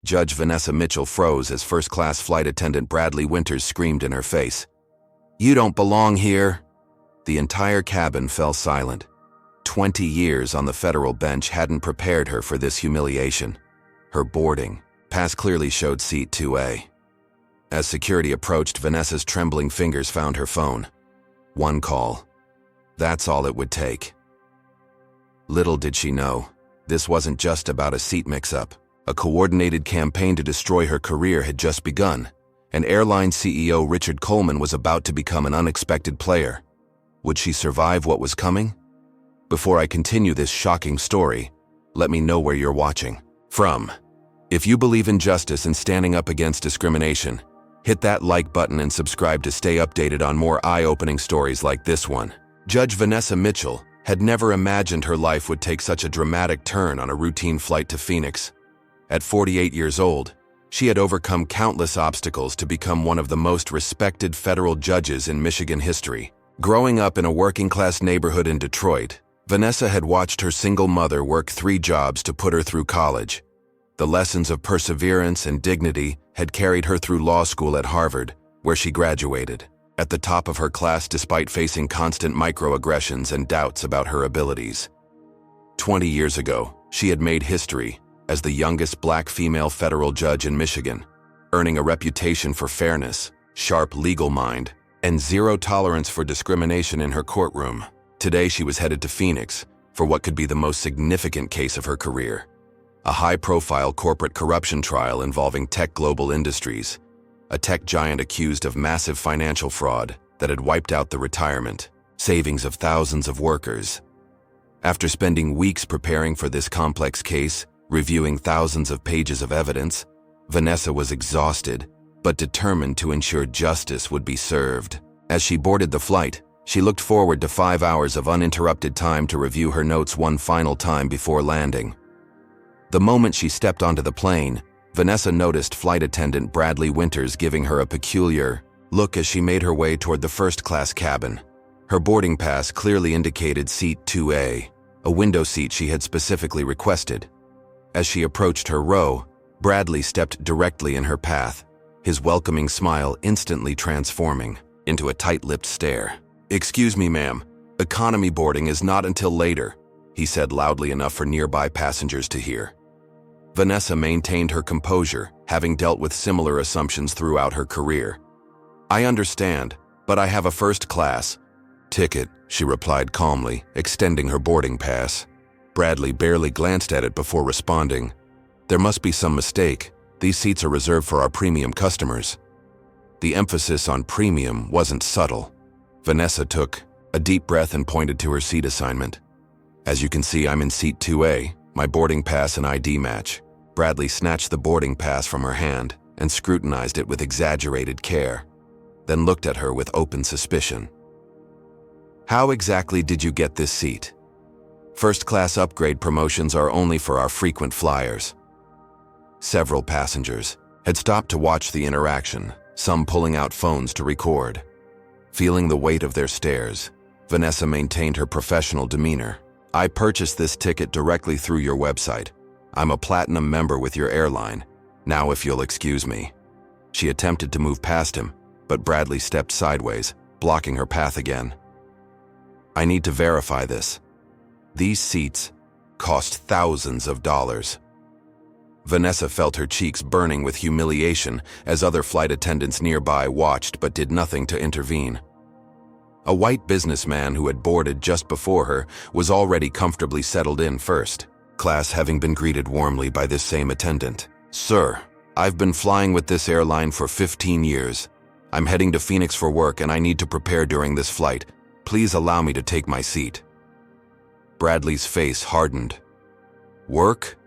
Judge Vanessa Mitchell froze as first-class flight attendant Bradley Winters screamed in her face. "You don't belong here!" The entire cabin fell silent. 20 years on the federal bench hadn't prepared her for this humiliation. Her boarding pass clearly showed seat 2A. As security approached, Vanessa's trembling fingers found her phone. One call. That's all it would take. Little did she know, this wasn't just about a seat mix-up. A coordinated campaign to destroy her career had just begun, and airline CEO Richard Coleman was about to become an unexpected player. Would she survive what was coming? Before I continue this shocking story, let me know where you're watching from. If you believe in justice and standing up against discrimination, hit that like button and subscribe to stay updated on more eye-opening stories like this one. Judge Vanessa Mitchell had never imagined her life would take such a dramatic turn on a routine flight to Phoenix. At 48 years old, she had overcome countless obstacles to become one of the most respected federal judges in Michigan history. Growing up in a working-class neighborhood in Detroit, Vanessa had watched her single mother work 3 jobs to put her through college. The lessons of perseverance and dignity had carried her through law school at Harvard, where she graduated, at the top of her class despite facing constant microaggressions and doubts about her abilities. 20 years ago, she had made history as the youngest black female federal judge in Michigan, earning a reputation for fairness, sharp legal mind, and zero tolerance for discrimination in her courtroom. Today she was headed to Phoenix for what could be the most significant case of her career. A high-profile corporate corruption trial involving Tech Global Industries, a tech giant accused of massive financial fraud that had wiped out the retirement savings of thousands of workers. After spending weeks preparing for this complex case, reviewing thousands of pages of evidence, Vanessa was exhausted, but determined to ensure justice would be served. As she boarded the flight, she looked forward to 5 hours of uninterrupted time to review her notes one final time before landing. The moment she stepped onto the plane, Vanessa noticed flight attendant Bradley Winters giving her a peculiar look as she made her way toward the first-class cabin. Her boarding pass clearly indicated seat 2A, a window seat she had specifically requested. As she approached her row, Bradley stepped directly in her path, his welcoming smile instantly transforming into a tight-lipped stare. "Excuse me, ma'am. Economy boarding is not until later," he said loudly enough for nearby passengers to hear. Vanessa maintained her composure, having dealt with similar assumptions throughout her career. "I understand, but I have a first-class ticket," she replied calmly, extending her boarding pass. Bradley barely glanced at it before responding, "There must be some mistake. These seats are reserved for our premium customers." The emphasis on premium wasn't subtle. Vanessa took a deep breath and pointed to her seat assignment. "As you can see, I'm in seat 2A, my boarding pass and ID match." Bradley snatched the boarding pass from her hand and scrutinized it with exaggerated care, then looked at her with open suspicion. "How exactly did you get this seat? First-class upgrade promotions are only for our frequent flyers." Several passengers had stopped to watch the interaction, some pulling out phones to record. Feeling the weight of their stares, Vanessa maintained her professional demeanor. "I purchased this ticket directly through your website. I'm a platinum member with your airline. Now if you'll excuse me." She attempted to move past him, but Bradley stepped sideways, blocking her path again. "I need to verify this. These seats cost thousands of dollars." Vanessa felt her cheeks burning with humiliation as other flight attendants nearby watched but did nothing to intervene. A white businessman who had boarded just before her was already comfortably settled in first class, having been greeted warmly by this same attendant. "Sir, I've been flying with this airline for 15 years. I'm heading to Phoenix for work and I need to prepare during this flight. Please allow me to take my seat." Bradley's face hardened. "Work?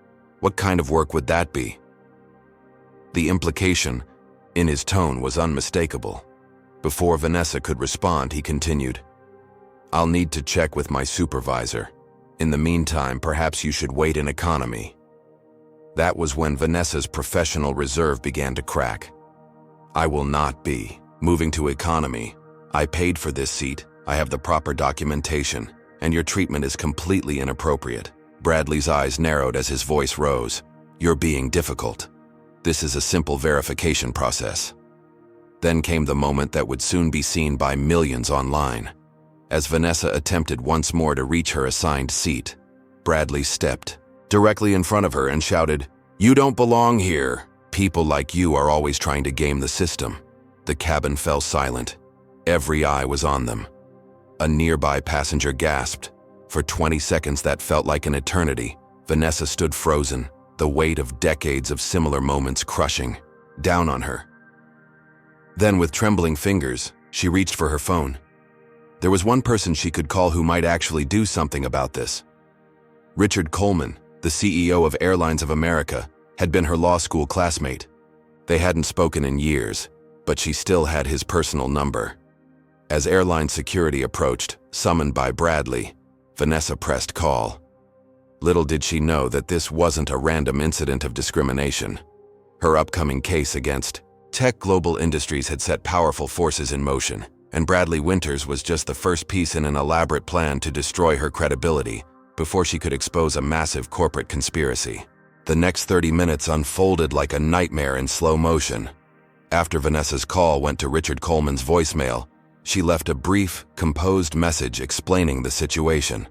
What kind of work would that be?" The implication in his tone was unmistakable. Before Vanessa could respond, he continued, "I'll need to check with my supervisor. In the meantime, perhaps you should wait in economy." That was when Vanessa's professional reserve began to crack. "I will not be moving to economy. I paid for this seat, I have the proper documentation, and your treatment is completely inappropriate." Bradley's eyes narrowed as his voice rose. "You're being difficult." This is a simple verification process. Then came the moment that would soon be seen by millions online. As Vanessa attempted once more to reach her assigned seat, Bradley stepped directly in front of her and shouted, "You don't belong here. People like you are always trying to game the system." The cabin fell silent. Every eye was on them. A nearby passenger gasped. For 20 seconds that felt like an eternity. Vanessa stood frozen, the weight of decades of similar moments crushing down on her. Then, with trembling fingers, she reached for her phone. There was one person she could call who might actually do something about this. Richard Coleman, the CEO of Airlines of America, had been her law school classmate. They hadn't spoken in years, but she still had his personal number. As airline security approached, summoned by Bradley, Vanessa pressed call. Little did she know that this wasn't a random incident of discrimination. Her upcoming case against Tech Global Industries had set powerful forces in motion, and Bradley Winters was just the first piece in an elaborate plan to destroy her credibility before she could expose a massive corporate conspiracy. The next 30 minutes unfolded like a nightmare in slow motion. After Vanessa's call went to Richard Coleman's voicemail, she left a brief, composed message explaining the situation.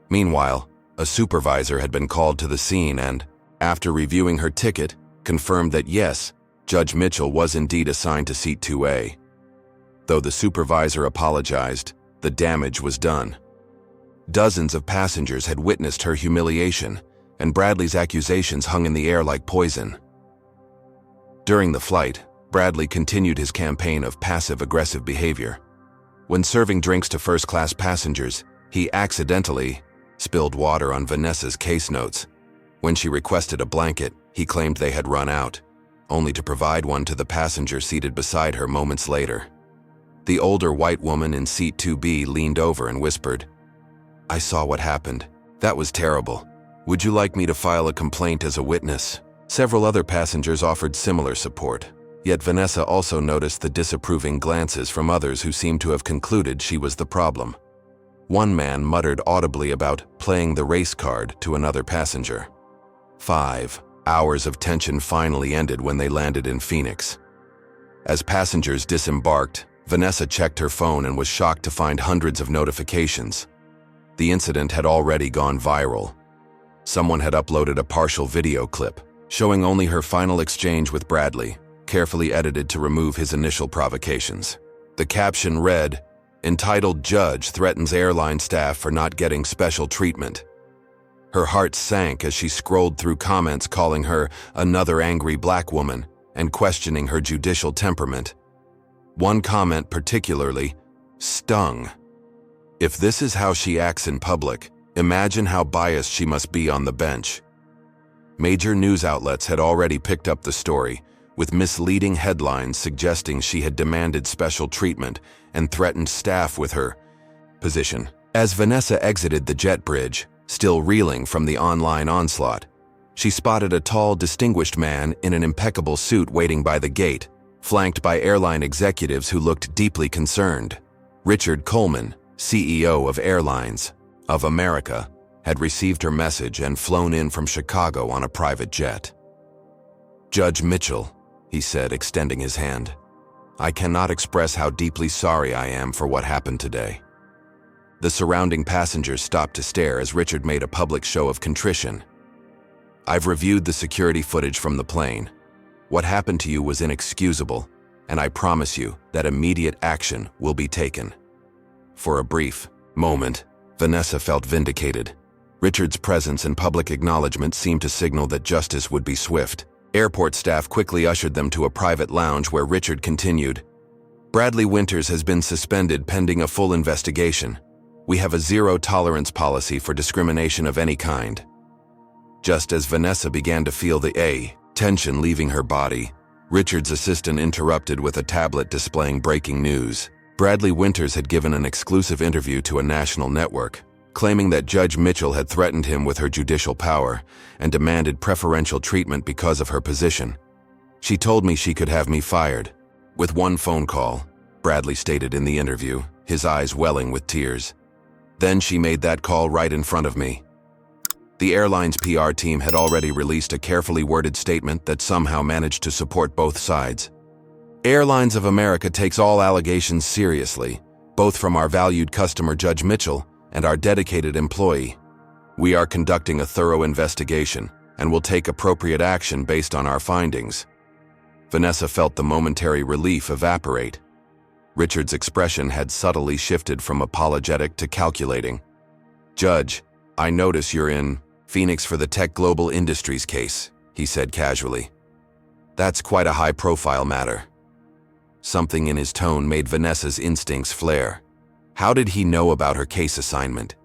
Meanwhile, a supervisor had been called to the scene and, after reviewing her ticket, confirmed that yes, Judge Mitchell was indeed assigned to seat 2A. Though the supervisor apologized, the damage was done. Dozens of passengers had witnessed her humiliation, and Bradley's accusations hung in the air like poison. During the flight, Bradley continued his campaign of passive-aggressive behavior. When serving drinks to first-class passengers, he accidentally spilled water on Vanessa's case notes. When she requested a blanket, he claimed they had run out, only to provide one to the passenger seated beside her moments later. The older white woman in seat 2B leaned over and whispered, "I saw what happened. That was terrible. Would you like me to file a complaint as a witness?" Several other passengers offered similar support, yet Vanessa also noticed the disapproving glances from others who seemed to have concluded she was the problem. One man muttered audibly about playing the race card to another passenger. 5 hours of tension finally ended when they landed in Phoenix. As passengers disembarked, Vanessa checked her phone and was shocked to find hundreds of notifications. The incident had already gone viral. Someone had uploaded a partial video clip, showing only her final exchange with Bradley, carefully edited to remove his initial provocations. The caption read, "Entitled Judge threatens airline staff for not getting special treatment." Her heart sank as she scrolled through comments calling her another angry black woman and questioning her judicial temperament. One comment particularly stung. If this is how she acts in public, imagine how biased she must be on the bench. Major news outlets had already picked up the story, with misleading headlines suggesting she had demanded special treatment and threatened staff with her position. As Vanessa exited the jet bridge, still reeling from the online onslaught, she spotted a tall, distinguished man in an impeccable suit waiting by the gate, flanked by airline executives who looked deeply concerned. Richard Coleman, CEO of Airlines of America, had received her message and flown in from Chicago on a private jet. "Judge Mitchell," he said, extending his hand, "I cannot express how deeply sorry I am for what happened today." The surrounding passengers stopped to stare as Richard made a public show of contrition. "I've reviewed the security footage from the plane. What happened to you was inexcusable, and I promise you that immediate action will be taken." For a brief moment, Vanessa felt vindicated. Richard's presence and public acknowledgement seemed to signal that justice would be swift. Airport staff quickly ushered them to a private lounge where Richard continued, "Bradley Winters has been suspended pending a full investigation. We have a zero-tolerance policy for discrimination of any kind." Just as Vanessa began to feel the tension leaving her body, Richard's assistant interrupted with a tablet displaying breaking news. Bradley Winters had given an exclusive interview to a national network, claiming that Judge Mitchell had threatened him with her judicial power and demanded preferential treatment because of her position. "She told me she could have me fired with one phone call," Bradley stated in the interview, his eyes welling with tears. "Then she made that call right in front of me." The airline's PR team had already released a carefully worded statement that somehow managed to support both sides. Airlines of America takes all allegations seriously, both from our valued customer Judge Mitchell and our dedicated employee. We are conducting a thorough investigation and will take appropriate action based on our findings. Vanessa felt the momentary relief evaporate. Richard's expression had subtly shifted from apologetic to calculating. "Judge, I notice you're in Phoenix for the Tech Global Industries case," he said casually. "That's quite a high-profile matter." Something in his tone made Vanessa's instincts flare. How did he know about her case assignment?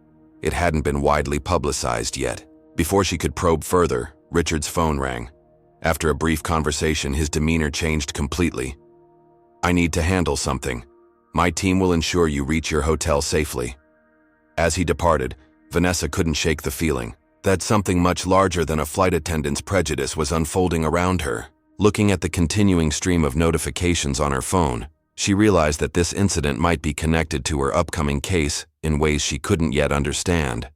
It hadn't been widely publicized yet. Before she could probe further, Richard's phone rang. After a brief conversation, his demeanor changed completely. "I need to handle something. My team will ensure you reach your hotel safely." As he departed, Vanessa couldn't shake the feeling that something much larger than a flight attendant's prejudice was unfolding around her. Looking at the continuing stream of notifications on her phone, she realized that this incident might be connected to her upcoming case in ways she couldn't yet understand.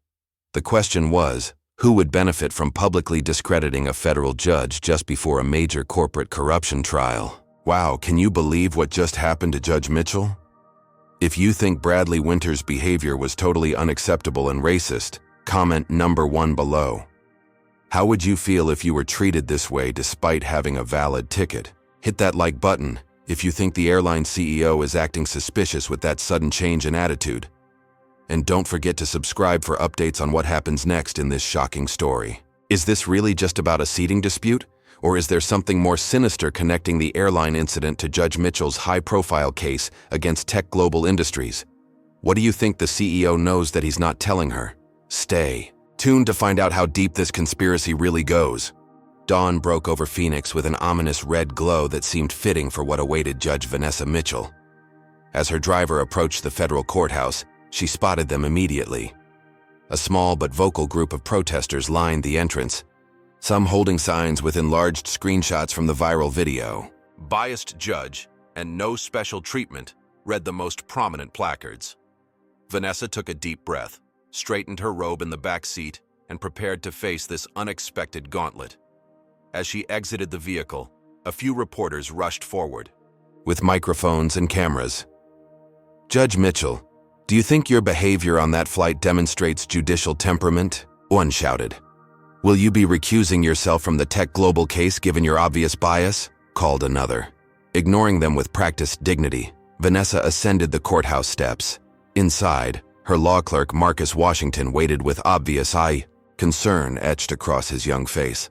The question was, who would benefit from publicly discrediting a federal judge just before a major corporate corruption trial? Wow, can you believe what just happened to Judge Mitchell? If you think Bradley Winter's behavior was totally unacceptable and racist, comment number 1 below. How would you feel if you were treated this way despite having a valid ticket? Hit that like button if you think the airline CEO is acting suspicious with that sudden change in attitude. And don't forget to subscribe for updates on what happens next in this shocking story. Is this really just about a seating dispute? Or is there something more sinister connecting the airline incident to Judge Mitchell's high-profile case against Tech Global Industries? What do you think the CEO knows that he's not telling her? Stay tuned to find out how deep this conspiracy really goes. Dawn broke over Phoenix with an ominous red glow that seemed fitting for what awaited Judge Vanessa Mitchell. As her driver approached the federal courthouse, she spotted them immediately. A small but vocal group of protesters lined the entrance, some holding signs with enlarged screenshots from the viral video. "Biased judge and no special treatment," read the most prominent placards. Vanessa took a deep breath, straightened her robe in the back seat, and prepared to face this unexpected gauntlet. As she exited the vehicle, a few reporters rushed forward with microphones and cameras. "Judge Mitchell, do you think your behavior on that flight demonstrates judicial temperament?" one shouted. "Will you be recusing yourself from the Tech Global case given your obvious bias?" called another. Ignoring them with practiced dignity, Vanessa ascended the courthouse steps. Inside, her law clerk Marcus Washington waited with obvious concern etched across his young face.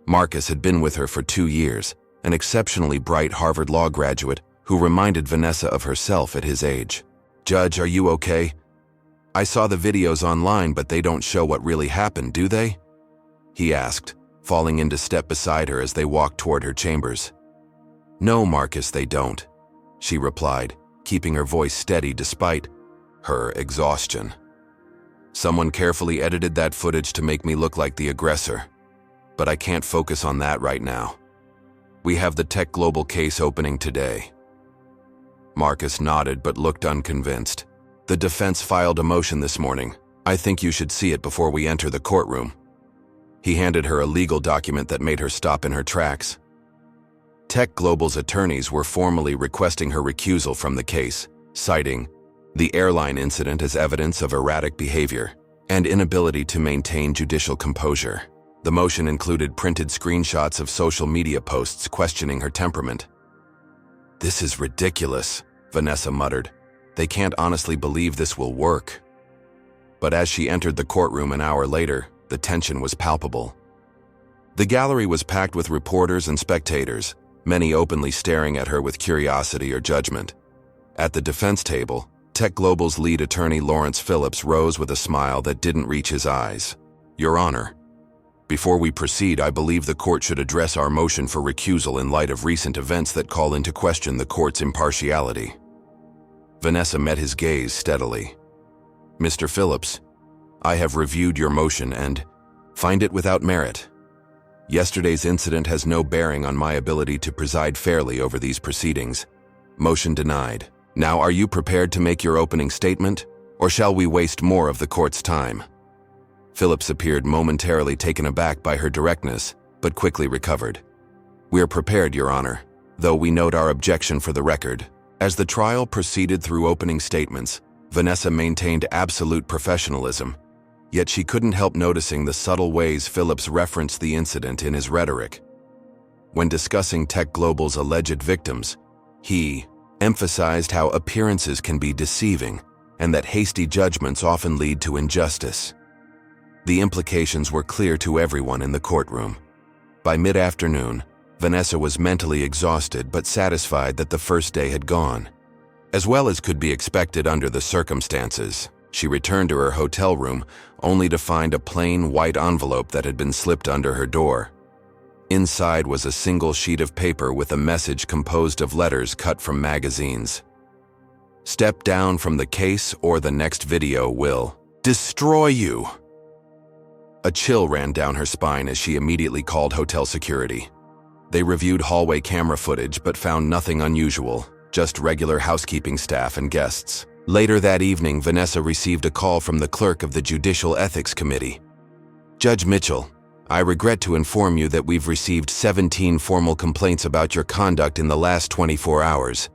Marcus had been with her for 2 years, an exceptionally bright Harvard law graduate who reminded Vanessa of herself at his age. "Judge, are you okay? I saw the videos online, but they don't show what really happened, do they?" he asked, falling into step beside her as they walked toward her chambers. "No, Marcus, they don't," she replied, keeping her voice steady despite her exhaustion. "Someone carefully edited that footage to make me look like the aggressor. But I can't focus on that right now. We have the Tech Global case opening today." Marcus nodded but looked unconvinced. "The defense filed a motion this morning. I think you should see it before we enter the courtroom." He handed her a legal document that made her stop in her tracks. Tech Global's attorneys were formally requesting her recusal from the case, citing the airline incident as evidence of erratic behavior and inability to maintain judicial composure. The motion included printed screenshots of social media posts questioning her temperament. "This is ridiculous," Vanessa muttered. "They can't honestly believe this will work." But as she entered the courtroom an hour later, the tension was palpable. The gallery was packed with reporters and spectators, many openly staring at her with curiosity or judgment. At the defense table, Tech Global's lead attorney Lawrence Phillips rose with a smile that didn't reach his eyes. "Your Honor, before we proceed, I believe the court should address our motion for recusal in light of recent events that call into question the court's impartiality." Vanessa met his gaze steadily. "Mr. Phillips, I have reviewed your motion and find it without merit. Yesterday's incident has no bearing on my ability to preside fairly over these proceedings. Motion denied. Now, are you prepared to make your opening statement, or shall we waste more of the court's time?" Phillips appeared momentarily taken aback by her directness, but quickly recovered. "We're prepared, Your Honor, though we note our objection for the record." As the trial proceeded through opening statements, Vanessa maintained absolute professionalism, yet she couldn't help noticing the subtle ways Phillips referenced the incident in his rhetoric. When discussing Tech Global's alleged victims, he emphasized how appearances can be deceiving and that hasty judgments often lead to injustice. The implications were clear to everyone in the courtroom. By mid-afternoon, Vanessa was mentally exhausted but satisfied that the first day had gone. As well as could be expected under the circumstances, she returned to her hotel room only to find a plain white envelope that had been slipped under her door. Inside was a single sheet of paper with a message composed of letters cut from magazines. "Step down from the case or the next video will destroy you." A chill ran down her spine as she immediately called hotel security. They reviewed hallway camera footage but found nothing unusual, just regular housekeeping staff and guests. Later that evening, Vanessa received a call from the clerk of the Judicial Ethics Committee. "Judge Mitchell, I regret to inform you that we've received 17 formal complaints about your conduct in the last 24 hours.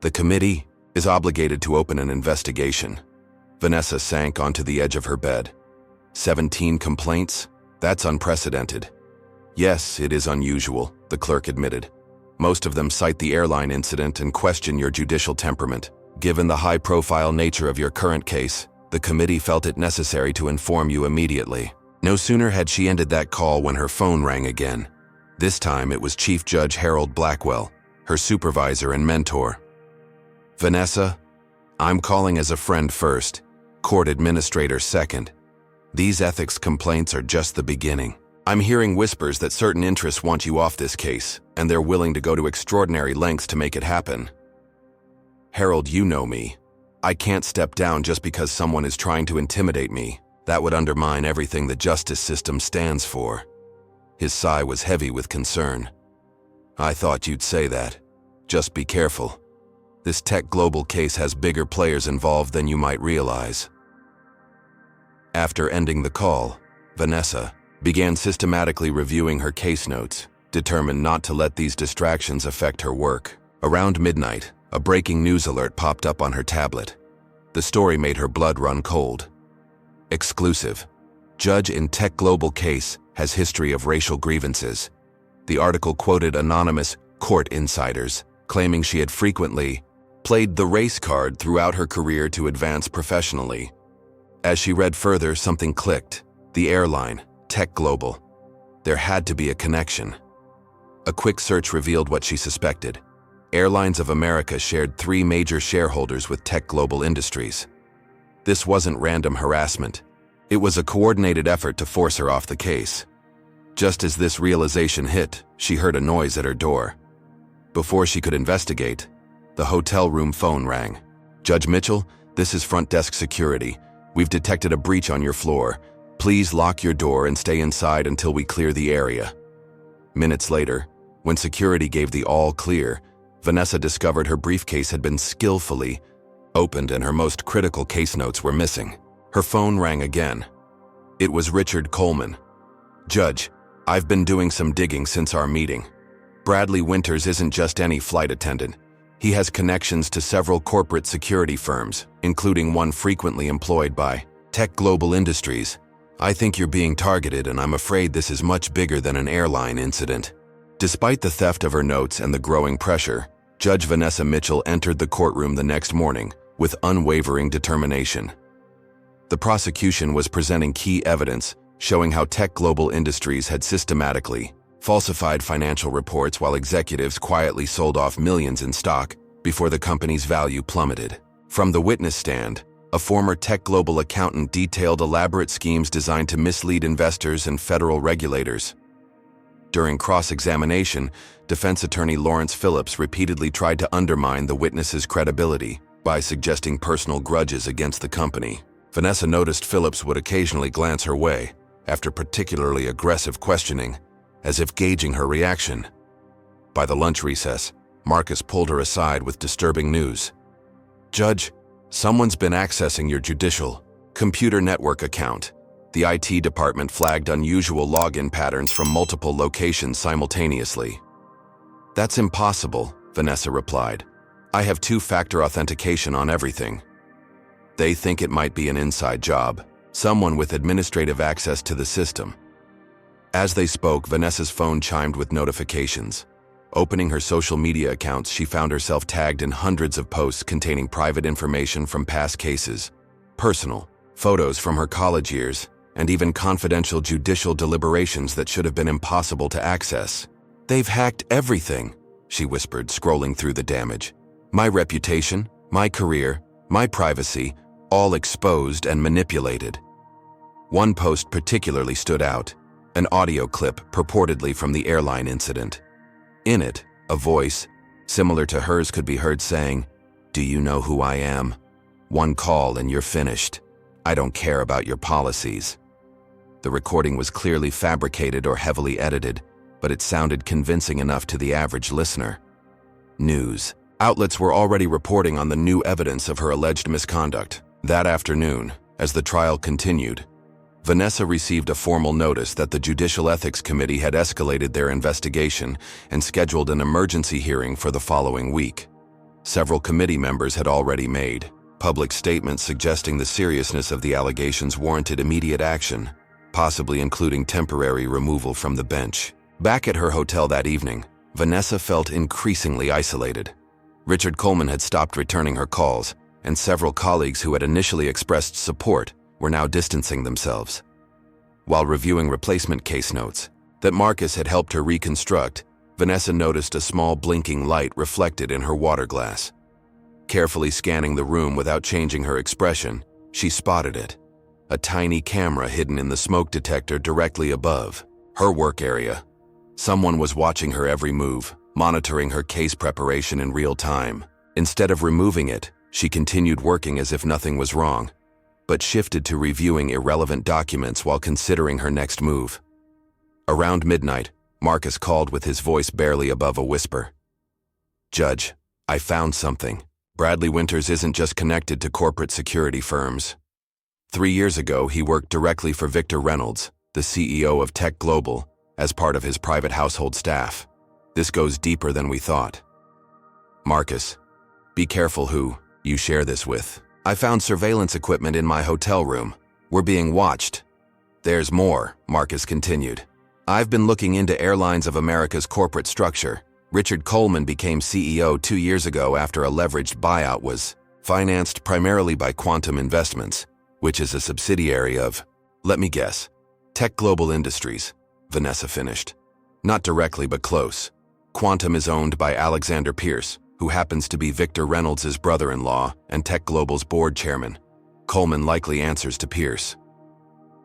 The committee is obligated to open an investigation." Vanessa sank onto the edge of her bed. 17 complaints? That's unprecedented. "Yes, it is unusual," the clerk admitted. "Most of them cite the airline incident and question your judicial temperament. Given the high-profile nature of your current case, the committee felt it necessary to inform you immediately." No sooner had she ended that call when her phone rang again. This time it was Chief Judge Harold Blackwell, her supervisor and mentor. "Vanessa, I'm calling as a friend first, court administrator second. These ethics complaints are just the beginning. I'm hearing whispers that certain interests want you off this case, and they're willing to go to extraordinary lengths to make it happen. Harold, you know me. I can't step down just because someone is trying to intimidate me. That would undermine everything the justice system stands for." His sigh was heavy with concern. "I thought you'd say that. Just be careful. This Tech Global case has bigger players involved than you might realize." After ending the call, Vanessa began systematically reviewing her case notes, determined not to let these distractions affect her work. Around midnight, a breaking news alert popped up on her tablet. The story made her blood run cold. Exclusive. Judge in Tech Global case has history of racial grievances. The article quoted anonymous court insiders, claiming she had frequently played the race card throughout her career to advance professionally. As she read further, something clicked. The airline, Tech Global. There had to be a connection. A quick search revealed what she suspected. Airlines of America shared 3 major shareholders with Tech Global Industries. This wasn't random harassment. It was a coordinated effort to force her off the case. Just as this realization hit, she heard a noise at her door. Before she could investigate, the hotel room phone rang. "Judge Mitchell, this is front desk security. We've detected a breach on your floor. Please lock your door and stay inside until we clear the area." Minutes later, when security gave the all clear, Vanessa discovered her briefcase had been skillfully opened and her most critical case notes were missing. Her phone rang again. It was Richard Coleman. "Judge, I've been doing some digging since our meeting. Bradley Winters isn't just any flight attendant. He has connections to several corporate security firms, including one frequently employed by Tech Global Industries. I think you're being targeted, and I'm afraid this is much bigger than an airline incident." Despite the theft of her notes and the growing pressure, Judge Vanessa Mitchell entered the courtroom the next morning with unwavering determination. The prosecution was presenting key evidence showing how Tech Global Industries had systematically falsified financial reports while executives quietly sold off millions in stock before the company's value plummeted. From the witness stand, a former Tech Global accountant detailed elaborate schemes designed to mislead investors and federal regulators. During cross-examination, defense attorney Lawrence Phillips repeatedly tried to undermine the witness's credibility by suggesting personal grudges against the company. Vanessa noticed Phillips would occasionally glance her way after particularly aggressive questioning, as if gauging her reaction. By the lunch recess, Marcus pulled her aside with disturbing news. "Judge, someone's been accessing your judicial computer network account. The IT department flagged unusual login patterns from multiple locations simultaneously. "That's impossible," Vanessa replied. "I have two-factor authentication on everything." They think it might be an inside job, someone with administrative access to the system. As they spoke, Vanessa's phone chimed with notifications. Opening her social media accounts, she found herself tagged in hundreds of posts containing private information from past cases, personal, photos from her college years, and even confidential judicial deliberations that should have been impossible to access. "They've hacked everything," she whispered, scrolling through the damage. "My reputation, my career, my privacy, all exposed and manipulated." One post particularly stood out, an audio clip purportedly from the airline incident. In it, a voice, similar to hers, could be heard saying, "Do you know who I am? One call and you're finished. I don't care about your policies." The recording was clearly fabricated or heavily edited, but it sounded convincing enough to the average listener. News outlets were already reporting on the new evidence of her alleged misconduct. That afternoon, as the trial continued, Vanessa received a formal notice that the Judicial Ethics Committee had escalated their investigation and scheduled an emergency hearing for the following week. Several committee members had already made public statements suggesting the seriousness of the allegations warranted immediate action, possibly including temporary removal from the bench. Back at her hotel that evening, Vanessa felt increasingly isolated. Richard Coleman had stopped returning her calls, and several colleagues who had initially expressed support were now distancing themselves. While reviewing replacement case notes that Marcus had helped her reconstruct, Vanessa noticed a small blinking light reflected in her water glass. Carefully scanning the room without changing her expression, she spotted it. A tiny camera hidden in the smoke detector directly above her work area. Someone was watching her every move, monitoring her case preparation in real time. Instead of removing it, she continued working as if nothing was wrong, but shifted to reviewing irrelevant documents while considering her next move. Around midnight, Marcus called with his voice barely above a whisper. "Judge, I found something. Bradley Winters isn't just connected to corporate security firms. 3 years ago, he worked directly for Victor Reynolds, the CEO of Tech Global, as part of his private household staff. This goes deeper than we thought. Marcus, be careful who you share this with. I found surveillance equipment in my hotel room. We're being watched." "There's more," Marcus continued. "I've been looking into Airlines of America's corporate structure. Richard Coleman became CEO 2 years ago after a leveraged buyout was financed primarily by Quantum Investments, which is a subsidiary of, let me guess, Tech Global Industries," Vanessa finished. "Not directly, but close. Quantum is owned by Alexander Pierce, who happens to be Victor Reynolds' brother-in-law and Tech Global's board chairman. Coleman likely answers to Pierce."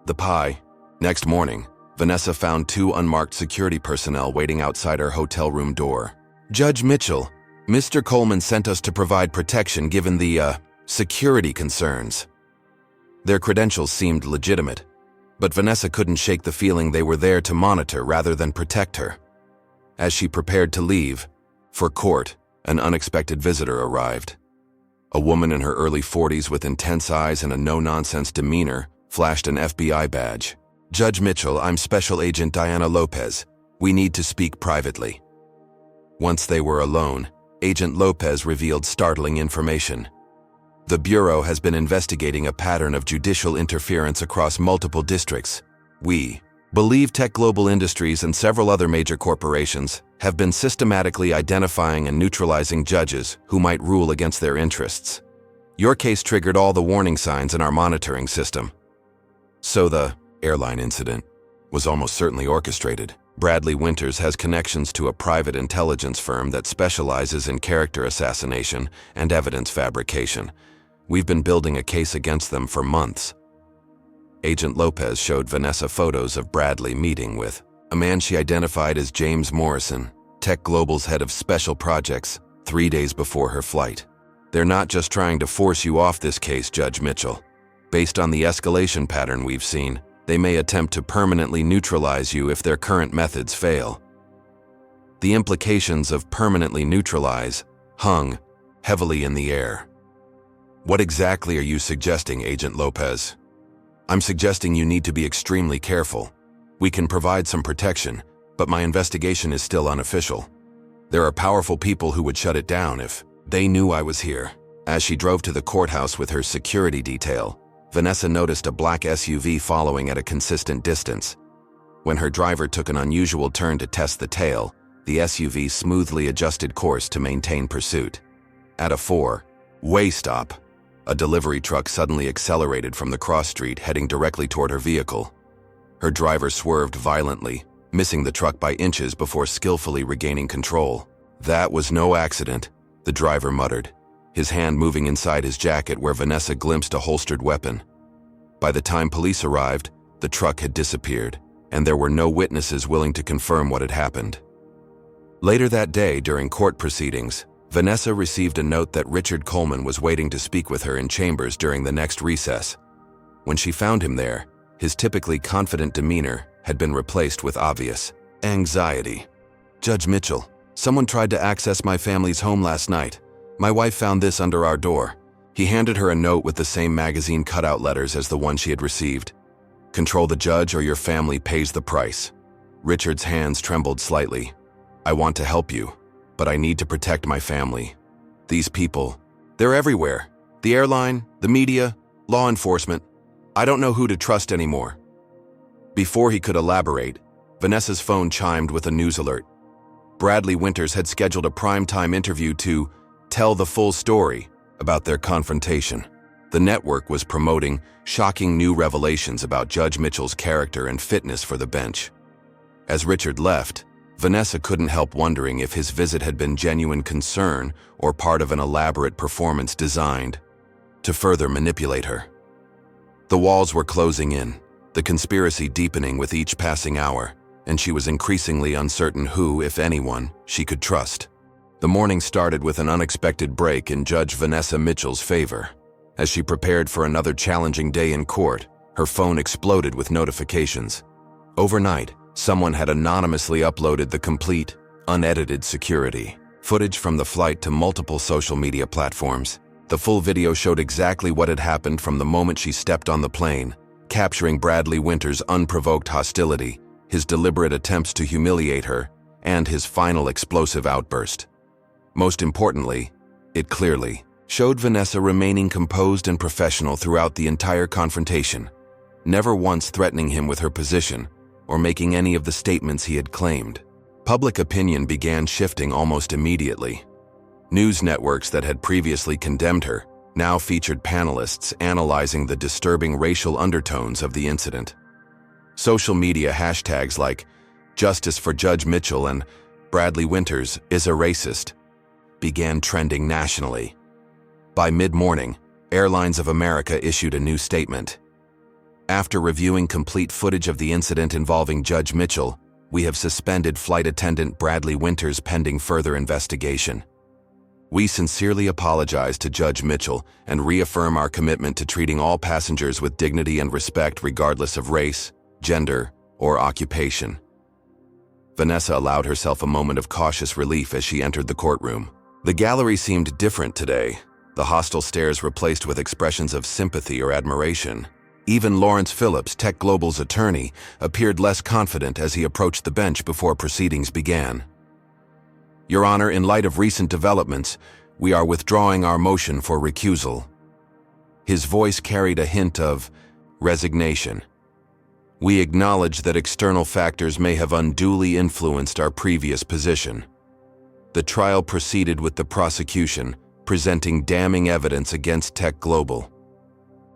The pie. Next morning, Vanessa found 2 unmarked security personnel waiting outside her hotel room door. "Judge Mitchell, Mr. Coleman sent us to provide protection given the, security concerns." Their credentials seemed legitimate, but Vanessa couldn't shake the feeling they were there to monitor rather than protect her. As she prepared to leave, for court, an unexpected visitor arrived. A woman in her early 40s with intense eyes and a no-nonsense demeanor flashed an FBI badge. "Judge Mitchell, I'm Special Agent Diana Lopez. We need to speak privately." Once they were alone, Agent Lopez revealed startling information. The Bureau has been investigating a pattern of judicial interference across multiple districts. We believe Tech Global Industries and several other major corporations have been systematically identifying and neutralizing judges who might rule against their interests. Your case triggered all the warning signs in our monitoring system. So the airline incident was almost certainly orchestrated. Bradley Winters has connections to a private intelligence firm that specializes in character assassination and evidence fabrication. We've been building a case against them for months. Agent Lopez showed Vanessa photos of Bradley meeting with a man she identified as James Morrison, Tech Global's head of special projects, 3 days before her flight. "They're not just trying to force you off this case, Judge Mitchell. Based on the escalation pattern we've seen, they may attempt to permanently neutralize you if their current methods fail." The implications of permanently neutralize hung heavily in the air. "What exactly are you suggesting, Agent Lopez?" I'm suggesting you need to be extremely careful. We can provide some protection, but my investigation is still unofficial. There are powerful people who would shut it down if they knew I was here." As she drove to the courthouse with her security detail, Vanessa noticed a black SUV following at a consistent distance. When her driver took an unusual turn to test the tail, the SUV smoothly adjusted course to maintain pursuit. At a four-way stop, a delivery truck suddenly accelerated from the cross street, heading directly toward her vehicle. Her driver swerved violently, missing the truck by inches before skillfully regaining control. "That was no accident," the driver muttered, his hand moving inside his jacket where Vanessa glimpsed a holstered weapon. By the time police arrived, the truck had disappeared, and there were no witnesses willing to confirm what had happened. Later that day, during court proceedings, Vanessa received a note that Richard Coleman was waiting to speak with her in chambers during the next recess. When she found him there, his typically confident demeanor had been replaced with obvious anxiety. "Judge Mitchell, someone tried to access my family's home last night. My wife found this under our door." He handed her a note with the same magazine cutout letters as the one she had received. "Control the judge or your family pays the price." Richard's hands trembled slightly. "I want to help you, but I need to protect my family. These people, they're everywhere. The airline, the media, law enforcement. I don't know who to trust anymore." Before he could elaborate, Vanessa's phone chimed with a news alert. Bradley Winters had scheduled a primetime interview to tell the full story about their confrontation. The network was promoting shocking new revelations about Judge Mitchell's character and fitness for the bench. As Richard left, Vanessa couldn't help wondering if his visit had been genuine concern or part of an elaborate performance designed to further manipulate her. The walls were closing in, the conspiracy deepening with each passing hour, and she was increasingly uncertain who, if anyone, she could trust. The morning started with an unexpected break in Judge Vanessa Mitchell's favor. As she prepared for another challenging day in court, her phone exploded with notifications. Overnight, someone had anonymously uploaded the complete, unedited security footage from the flight to multiple social media platforms. The full video showed exactly what had happened from the moment she stepped on the plane, capturing Bradley Winters' unprovoked hostility, his deliberate attempts to humiliate her, and his final explosive outburst. Most importantly, it clearly showed Vanessa remaining composed and professional throughout the entire confrontation, never once threatening him with her position or making any of the statements he had claimed. Public opinion began shifting almost immediately. News networks that had previously condemned her now featured panelists analyzing the disturbing racial undertones of the incident. Social media hashtags like "Justice for Judge Mitchell" and "Bradley Winters is a racist" began trending nationally. By mid-morning, Airlines of America issued a new statement. "After reviewing complete footage of the incident involving Judge Mitchell, we have suspended flight attendant Bradley Winters pending further investigation. We sincerely apologize to Judge Mitchell and reaffirm our commitment to treating all passengers with dignity and respect regardless of race, gender, or occupation." Vanessa allowed herself a moment of cautious relief as she entered the courtroom. The gallery seemed different today, the hostile stares replaced with expressions of sympathy or admiration. Even Lawrence Phillips, Tech Global's attorney, appeared less confident as he approached the bench before proceedings began. "Your Honor, in light of recent developments, we are withdrawing our motion for recusal." His voice carried a hint of resignation. "We acknowledge that external factors may have unduly influenced our previous position." The trial proceeded with the prosecution presenting damning evidence against Tech Global.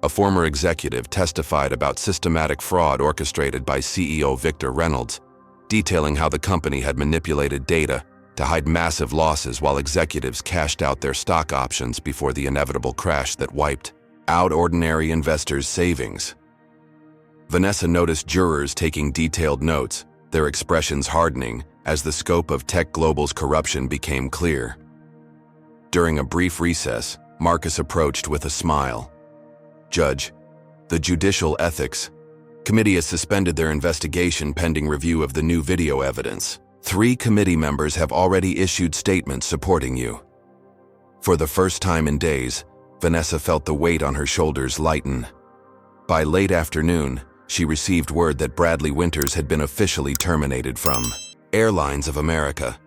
A former executive testified about systematic fraud orchestrated by CEO Victor Reynolds, detailing how the company had manipulated data to hide massive losses while executives cashed out their stock options before the inevitable crash that wiped out ordinary investors' savings. Vanessa noticed jurors taking detailed notes, their expressions hardening as the scope of Tech Global's corruption became clear. During a brief recess, Marcus approached with a smile. "Judge, the Judicial Ethics Committee has suspended their investigation pending review of the new video evidence. 3 committee members have already issued statements supporting you." For the first time in days, Vanessa felt the weight on her shoulders lighten. By late afternoon, she received word that Bradley Winters had been officially terminated from Airlines of America.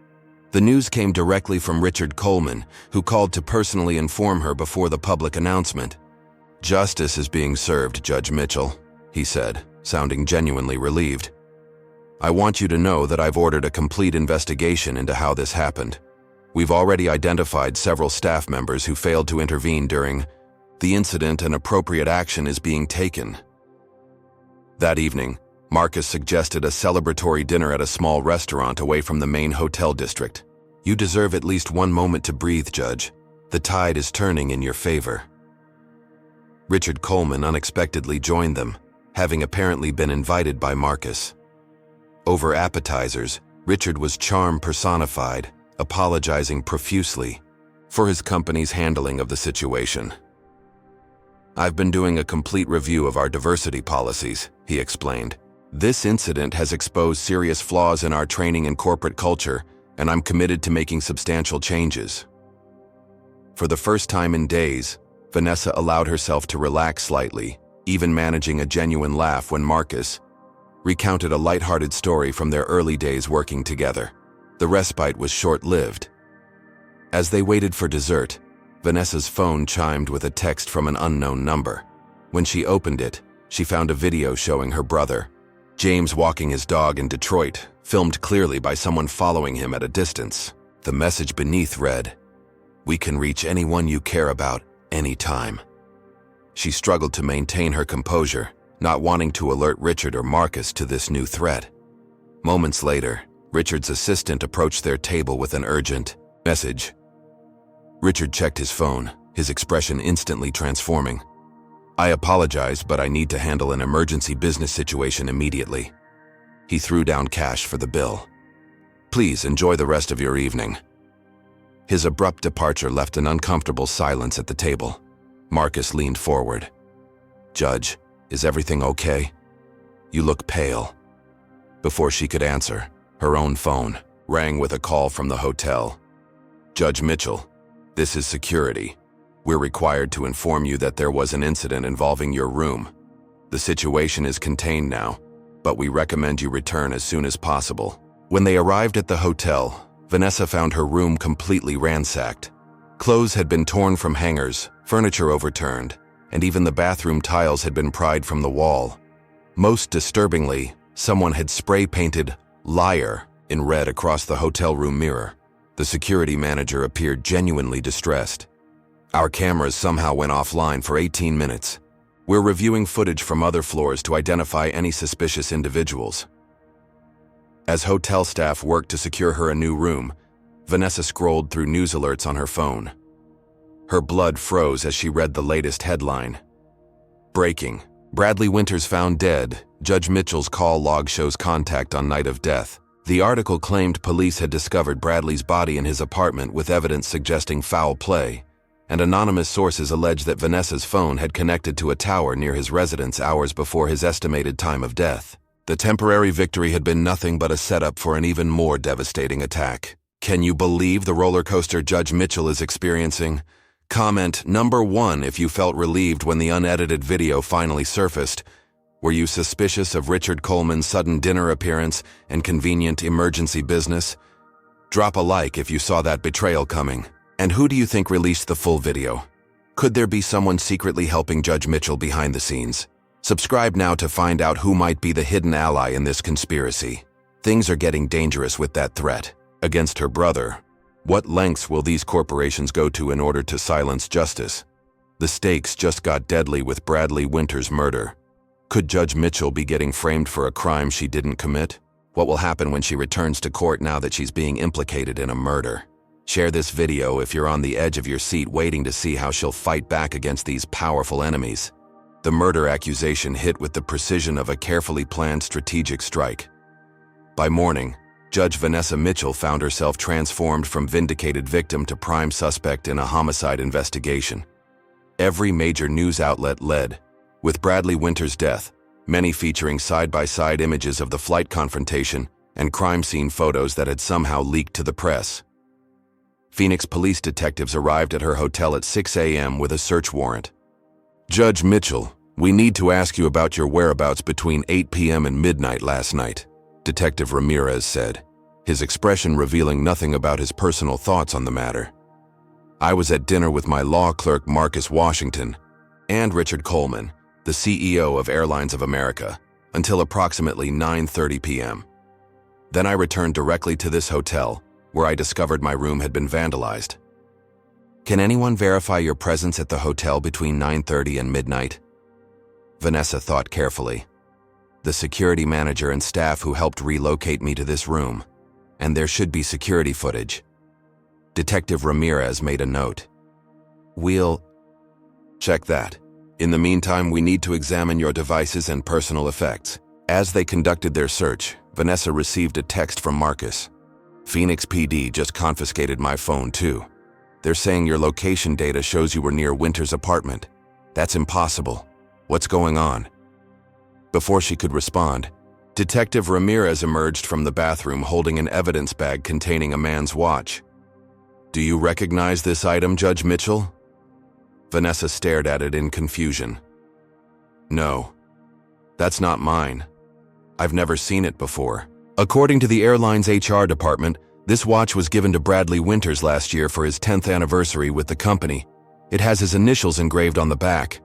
The news came directly from Richard Coleman, who called to personally inform her before the public announcement. "Justice is being served, Judge Mitchell," he said, sounding genuinely relieved. "I want you to know that I've ordered a complete investigation into how this happened. We've already identified several staff members who failed to intervene during the incident, and appropriate action is being taken." That evening, Marcus suggested a celebratory dinner at a small restaurant away from the main hotel district. "You deserve at least one moment to breathe, Judge. The tide is turning in your favor." Richard Coleman unexpectedly joined them, having apparently been invited by Marcus. Over appetizers, Richard was charm personified, apologizing profusely for his company's handling of the situation. "I've been doing a complete review of our diversity policies," he explained. "This incident has exposed serious flaws in our training and corporate culture, and I'm committed to making substantial changes." For the first time in days, Vanessa allowed herself to relax slightly, even managing a genuine laugh when Marcus recounted a lighthearted story from their early days working together. The respite was short-lived. As they waited for dessert, Vanessa's phone chimed with a text from an unknown number. When she opened it, she found a video showing her brother, James, walking his dog in Detroit, filmed clearly by someone following him at a distance. The message beneath read, "We can reach anyone you care about, anytime." She struggled to maintain her composure, not wanting to alert Richard or Marcus to this new threat. Moments later, Richard's assistant approached their table with an urgent message. Richard checked his phone, his expression instantly transforming. "I apologize, but I need to handle an emergency business situation immediately." He threw down cash for the bill. "Please enjoy the rest of your evening." His abrupt departure left an uncomfortable silence at the table. Marcus leaned forward. "Judge, is everything okay? You look pale." Before she could answer, her own phone rang with a call from the hotel. "Judge Mitchell, this is security. We're required to inform you that there was an incident involving your room. The situation is contained now, but we recommend you return as soon as possible." When they arrived at the hotel, Vanessa found her room completely ransacked. Clothes had been torn from hangers, furniture overturned, and even the bathroom tiles had been pried from the wall. Most disturbingly, someone had spray-painted "Liar" in red across the hotel room mirror. The security manager appeared genuinely distressed. "Our cameras somehow went offline for 18 minutes. We're reviewing footage from other floors to identify any suspicious individuals." As hotel staff worked to secure her a new room, Vanessa scrolled through news alerts on her phone. Her blood froze as she read the latest headline. "Breaking. Bradley Winters found dead. Judge Mitchell's call log shows contact on night of death." The article claimed police had discovered Bradley's body in his apartment with evidence suggesting foul play, and anonymous sources alleged that Vanessa's phone had connected to a tower near his residence hours before his estimated time of death. The temporary victory had been nothing but a setup for an even more devastating attack. Can you believe the roller coaster Judge Mitchell is experiencing? Comment number 1 if you felt relieved when the unedited video finally surfaced. Were you suspicious of Richard Coleman's sudden dinner appearance and convenient emergency business? Drop a like if you saw that betrayal coming. And who do you think released the full video? Could there be someone secretly helping Judge Mitchell behind the scenes? Subscribe now to find out who might be the hidden ally in this conspiracy. Things are getting dangerous with that threat against her brother. What lengths will these corporations go to in order to silence justice? The stakes just got deadly with Bradley Winters' murder. Could Judge Mitchell be getting framed for a crime she didn't commit? What will happen when she returns to court now that she's being implicated in a murder? Share this video if you're on the edge of your seat waiting to see how she'll fight back against these powerful enemies. The murder accusation hit with the precision of a carefully planned strategic strike. By morning, Judge Vanessa Mitchell found herself transformed from vindicated victim to prime suspect in a homicide investigation. Every major news outlet led with Bradley Winters' death, many featuring side-by-side images of the flight confrontation and crime scene photos that had somehow leaked to the press. Phoenix police detectives arrived at her hotel at 6 a.m. with a search warrant. "Judge Mitchell, We need to ask you about your whereabouts between 8 p.m. and midnight last night, Detective Ramirez said, his expression revealing nothing about his personal thoughts on the matter. I was at dinner with my law clerk Marcus Washington and Richard Coleman, the CEO of Airlines of America, until approximately 9:30 p.m. Then I returned directly to this hotel, where I discovered my room had been vandalized. Can anyone verify your presence at the hotel between 9:30 and midnight? Vanessa thought carefully. The security manager and staff who helped relocate me to this room, and there should be security footage. Detective Ramirez made a note. We'll check that. In the meantime, we need to examine your devices and personal effects. As they conducted their search, Vanessa received a text from Marcus. Phoenix PD just confiscated my phone too. They're saying your location data shows you were near Winter's apartment. That's impossible. What's going on? Before she could respond, Detective Ramirez emerged from the bathroom holding an evidence bag containing a man's watch. Do you recognize this item, Judge Mitchell? Vanessa stared at it in confusion. No, that's not mine. I've never seen it before. According to the airline's HR department, this watch was given to Bradley Winters last year for his 10th anniversary with the company. It has his initials engraved on the back.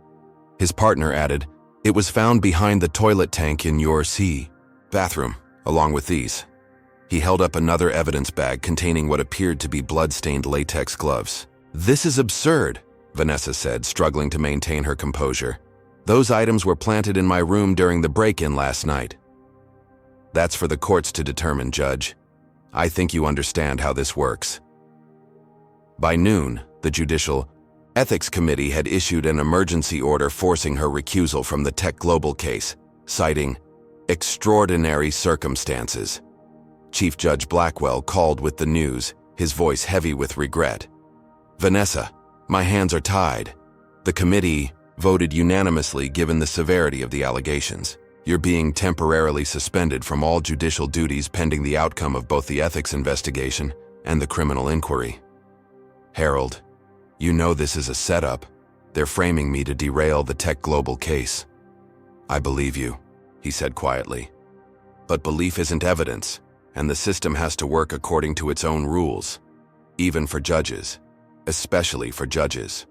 His partner added, it was found behind the toilet tank in your bathroom, along with these. He held up another evidence bag containing what appeared to be blood-stained latex gloves. This is absurd, Vanessa said, struggling to maintain her composure. Those items were planted in my room during the break-in last night. That's for the courts to determine, Judge. I think you understand how this works. By noon, the Judicial Ethics Committee had issued an emergency order forcing her recusal from the Tech Global case, citing extraordinary circumstances. Chief Judge Blackwell called with the news, his voice heavy with regret. Vanessa, my hands are tied. The committee voted unanimously given the severity of the allegations. You're being temporarily suspended from all judicial duties pending the outcome of both the ethics investigation and the criminal inquiry. Harold, you know this is a setup. They're framing me to derail the Tech Global case. I believe you, he said quietly. But belief isn't evidence, and the system has to work according to its own rules, even for judges, especially for judges.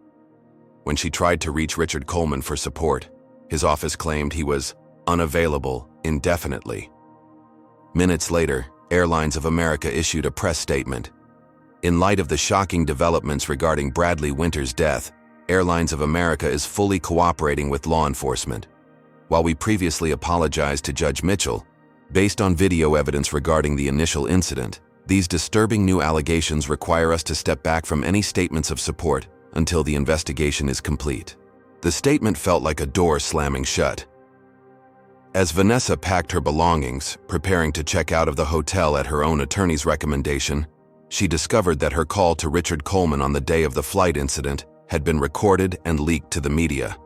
When she tried to reach Richard Coleman for support, his office claimed he was unavailable indefinitely. Minutes later, Airlines of America issued a press statement. In light of the shocking developments regarding Bradley Winters' death, Airlines of America is fully cooperating with law enforcement. While we previously apologized to Judge Mitchell, based on video evidence regarding the initial incident, these disturbing new allegations require us to step back from any statements of support until the investigation is complete. The statement felt like a door slamming shut. As Vanessa packed her belongings, preparing to check out of the hotel at her own attorney's recommendation, she discovered that her call to Richard Coleman on the day of the flight incident had been recorded and leaked to the media.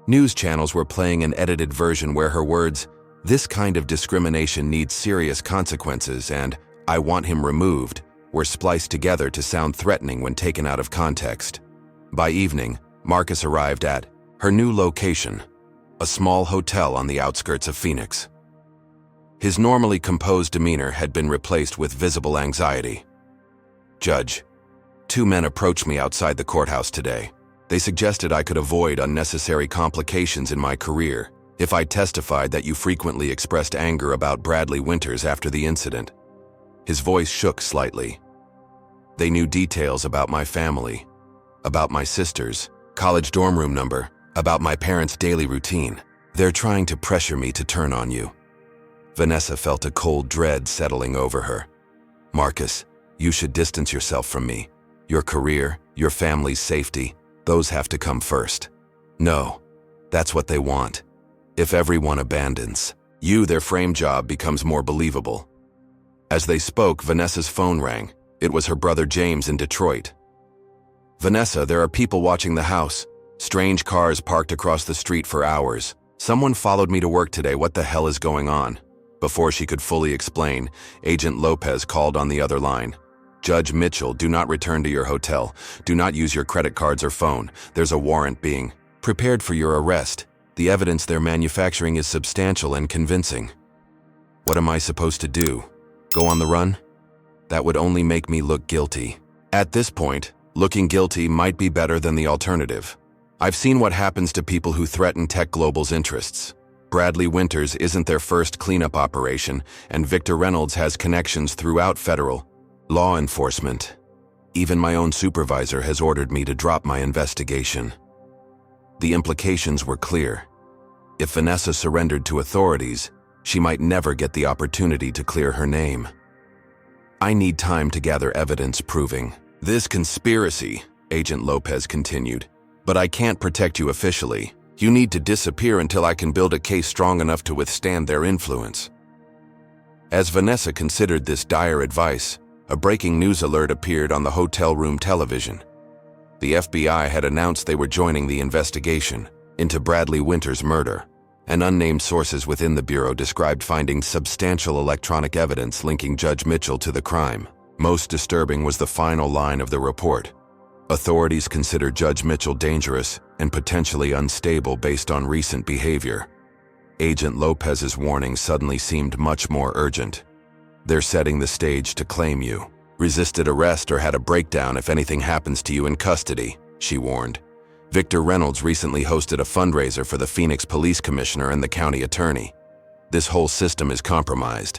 News channels were playing an edited version where her words, "This kind of discrimination needs serious consequences," and "I want him removed," were spliced together to sound threatening when taken out of context. By evening, Marcus arrived at her new location, a small hotel on the outskirts of Phoenix. His normally composed demeanor had been replaced with visible anxiety. Judge, 2 men approached me outside the courthouse today. They suggested I could avoid unnecessary complications in my career if I testified that you frequently expressed anger about Bradley Winters after the incident. His voice shook slightly. They knew details about my family, about my sister's college dorm room number, about my parents' daily routine. They're trying to pressure me to turn on you. Vanessa felt a cold dread settling over her. Marcus, you should distance yourself from me. Your career, your family's safety, those have to come first. No, that's what they want. If everyone abandons you, their frame job becomes more believable. As they spoke, Vanessa's phone rang. It was her brother James in Detroit. Vanessa, there are people watching the house. Strange cars parked across the street for hours. Someone followed me to work today. What the hell is going on? Before she could fully explain, Agent Lopez called on the other line. Judge Mitchell, do not return to your hotel. Do not use your credit cards or phone. There's a warrant being prepared for your arrest. The evidence they're manufacturing is substantial and convincing. What am I supposed to do? Go on the run? That would only make me look guilty. At this point, looking guilty might be better than the alternative. I've seen what happens to people who threaten Tech Global's interests. Bradley Winters isn't their first cleanup operation, and Victor Reynolds has connections throughout federal law enforcement. Even my own supervisor has ordered me to drop my investigation. The implications were clear. If Vanessa surrendered to authorities, she might never get the opportunity to clear her name. I need time to gather evidence proving this conspiracy, Agent Lopez continued. But I can't protect you officially. You need to disappear until I can build a case strong enough to withstand their influence. As Vanessa considered this dire advice, a breaking news alert appeared on the hotel room television. The FBI had announced they were joining the investigation into Bradley Winters' murder, and unnamed sources within the Bureau described finding substantial electronic evidence linking Judge Mitchell to the crime. Most disturbing was the final line of the report. Authorities consider Judge Mitchell dangerous and potentially unstable based on recent behavior. Agent Lopez's warning suddenly seemed much more urgent. They're setting the stage to claim you. Resisted arrest or had a breakdown if anything happens to you in custody, she warned. Victor Reynolds recently hosted a fundraiser for the Phoenix Police Commissioner and the county attorney. This whole system is compromised.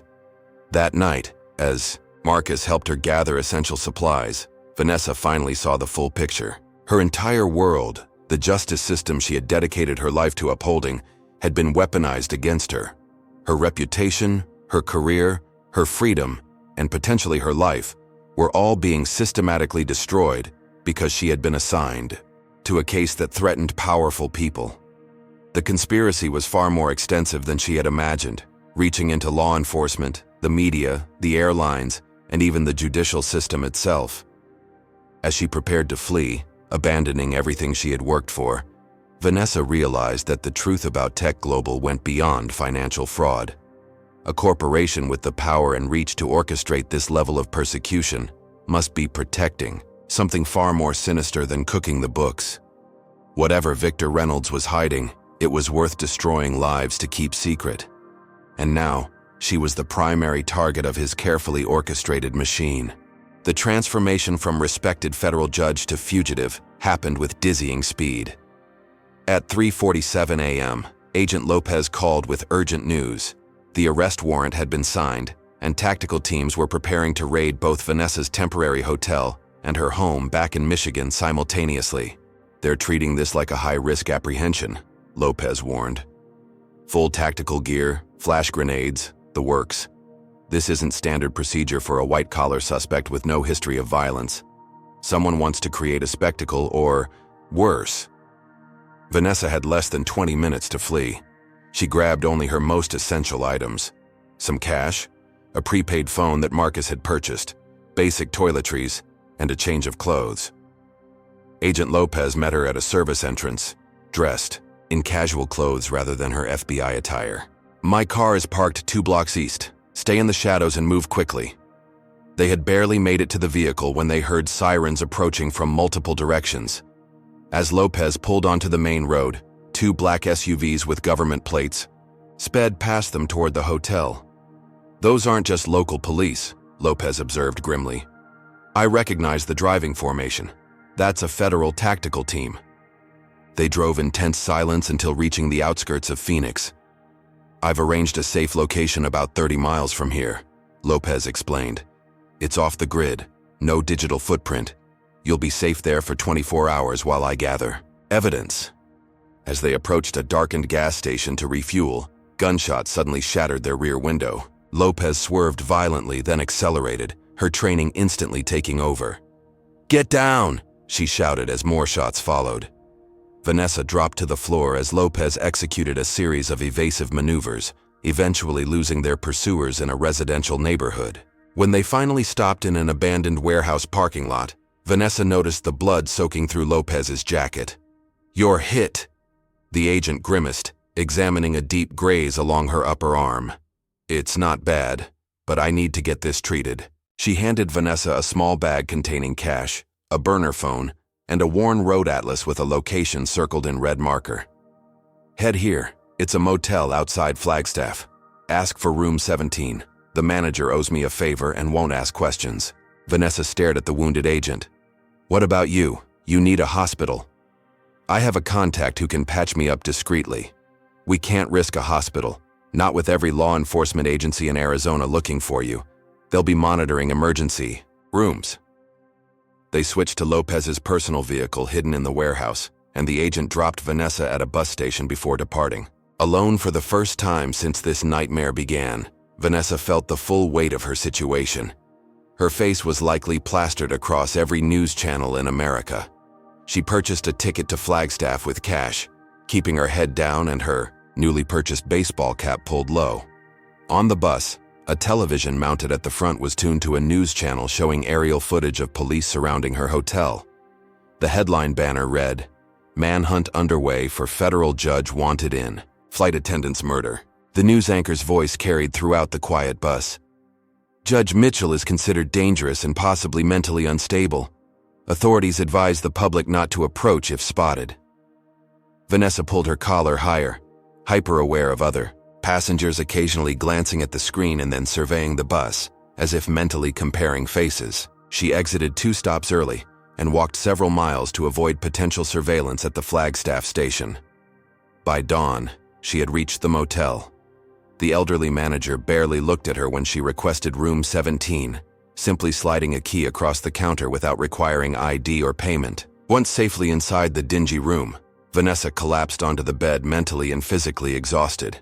That night, as Marcus helped her gather essential supplies, Vanessa finally saw the full picture. Her entire world, the justice system she had dedicated her life to upholding, had been weaponized against her. Her reputation, her career, her freedom, and potentially her life were all being systematically destroyed because she had been assigned to a case that threatened powerful people. The conspiracy was far more extensive than she had imagined, reaching into law enforcement, the media, the airlines, and even the judicial system itself. As she prepared to flee, abandoning everything she had worked for, Vanessa realized that the truth about Tech Global went beyond financial fraud. A corporation with the power and reach to orchestrate this level of persecution must be protecting something far more sinister than cooking the books. Whatever Victor Reynolds was hiding, it was worth destroying lives to keep secret. And now, she was the primary target of his carefully orchestrated machine. The transformation from respected federal judge to fugitive happened with dizzying speed. At 3:47 a.m., Agent Lopez called with urgent news. The arrest warrant had been signed, and tactical teams were preparing to raid both Vanessa's temporary hotel and her home back in Michigan simultaneously. They're treating this like a high-risk apprehension, Lopez warned. Full tactical gear, flash grenades, the works. This isn't standard procedure for a white-collar suspect with no history of violence. Someone wants to create a spectacle or, worse. Vanessa had less than 20 minutes to flee. She grabbed only her most essential items. Some cash, a prepaid phone that Marcus had purchased, basic toiletries, and a change of clothes. Agent Lopez met her at a service entrance, dressed in casual clothes rather than her FBI attire. "My car is parked 2 blocks east. Stay in the shadows and move quickly." They had barely made it to the vehicle when they heard sirens approaching from multiple directions. As Lopez pulled onto the main road, 2 black SUVs with government plates sped past them toward the hotel. "Those aren't just local police," Lopez observed grimly. "I recognize the driving formation. That's a federal tactical team." They drove in tense silence until reaching the outskirts of Phoenix. "I've arranged a safe location about 30 miles from here," Lopez explained. "It's off the grid, no digital footprint. You'll be safe there for 24 hours while I gather evidence." As they approached a darkened gas station to refuel, gunshots suddenly shattered their rear window. Lopez swerved violently, then accelerated, her training instantly taking over. "Get down!" she shouted as more shots followed. Vanessa dropped to the floor as Lopez executed a series of evasive maneuvers, eventually losing their pursuers in a residential neighborhood. When they finally stopped in an abandoned warehouse parking lot, Vanessa noticed the blood soaking through Lopez's jacket. "You're hit," the agent grimaced, examining a deep graze along her upper arm. "It's not bad, but I need to get this treated." She handed Vanessa a small bag containing cash, a burner phone, and a worn road atlas with a location circled in red marker. Head here. It's a motel outside Flagstaff. Ask for room 17. The manager owes me a favor and won't ask questions. Vanessa stared at the wounded agent. What about you? You need a hospital. I have a contact who can patch me up discreetly. We can't risk a hospital, not with every law enforcement agency in Arizona looking for you. They'll be monitoring emergency rooms. They switched to Lopez's personal vehicle hidden in the warehouse, and the agent dropped Vanessa at a bus station before departing. Alone for the first time since this nightmare began, Vanessa felt the full weight of her situation. Her face was likely plastered across every news channel in America. She purchased a ticket to Flagstaff with cash, keeping her head down and her newly purchased baseball cap pulled low. On the bus, a television mounted at the front was tuned to a news channel showing aerial footage of police surrounding her hotel. The headline banner read, "Manhunt underway for Federal Judge Wanted in Flight Attendant's Murder." The news anchor's voice carried throughout the quiet bus. Judge Mitchell is considered dangerous and possibly mentally unstable. Authorities advise the public not to approach if spotted. Vanessa pulled her collar higher, hyper-aware of other passengers occasionally glancing at the screen and then surveying the bus, as if mentally comparing faces. She exited 2 stops early and walked several miles to avoid potential surveillance at the Flagstaff station. By dawn, she had reached the motel. The elderly manager barely looked at her when she requested room 17, simply sliding a key across the counter without requiring ID or payment. Once safely inside the dingy room, Vanessa collapsed onto the bed mentally and physically exhausted.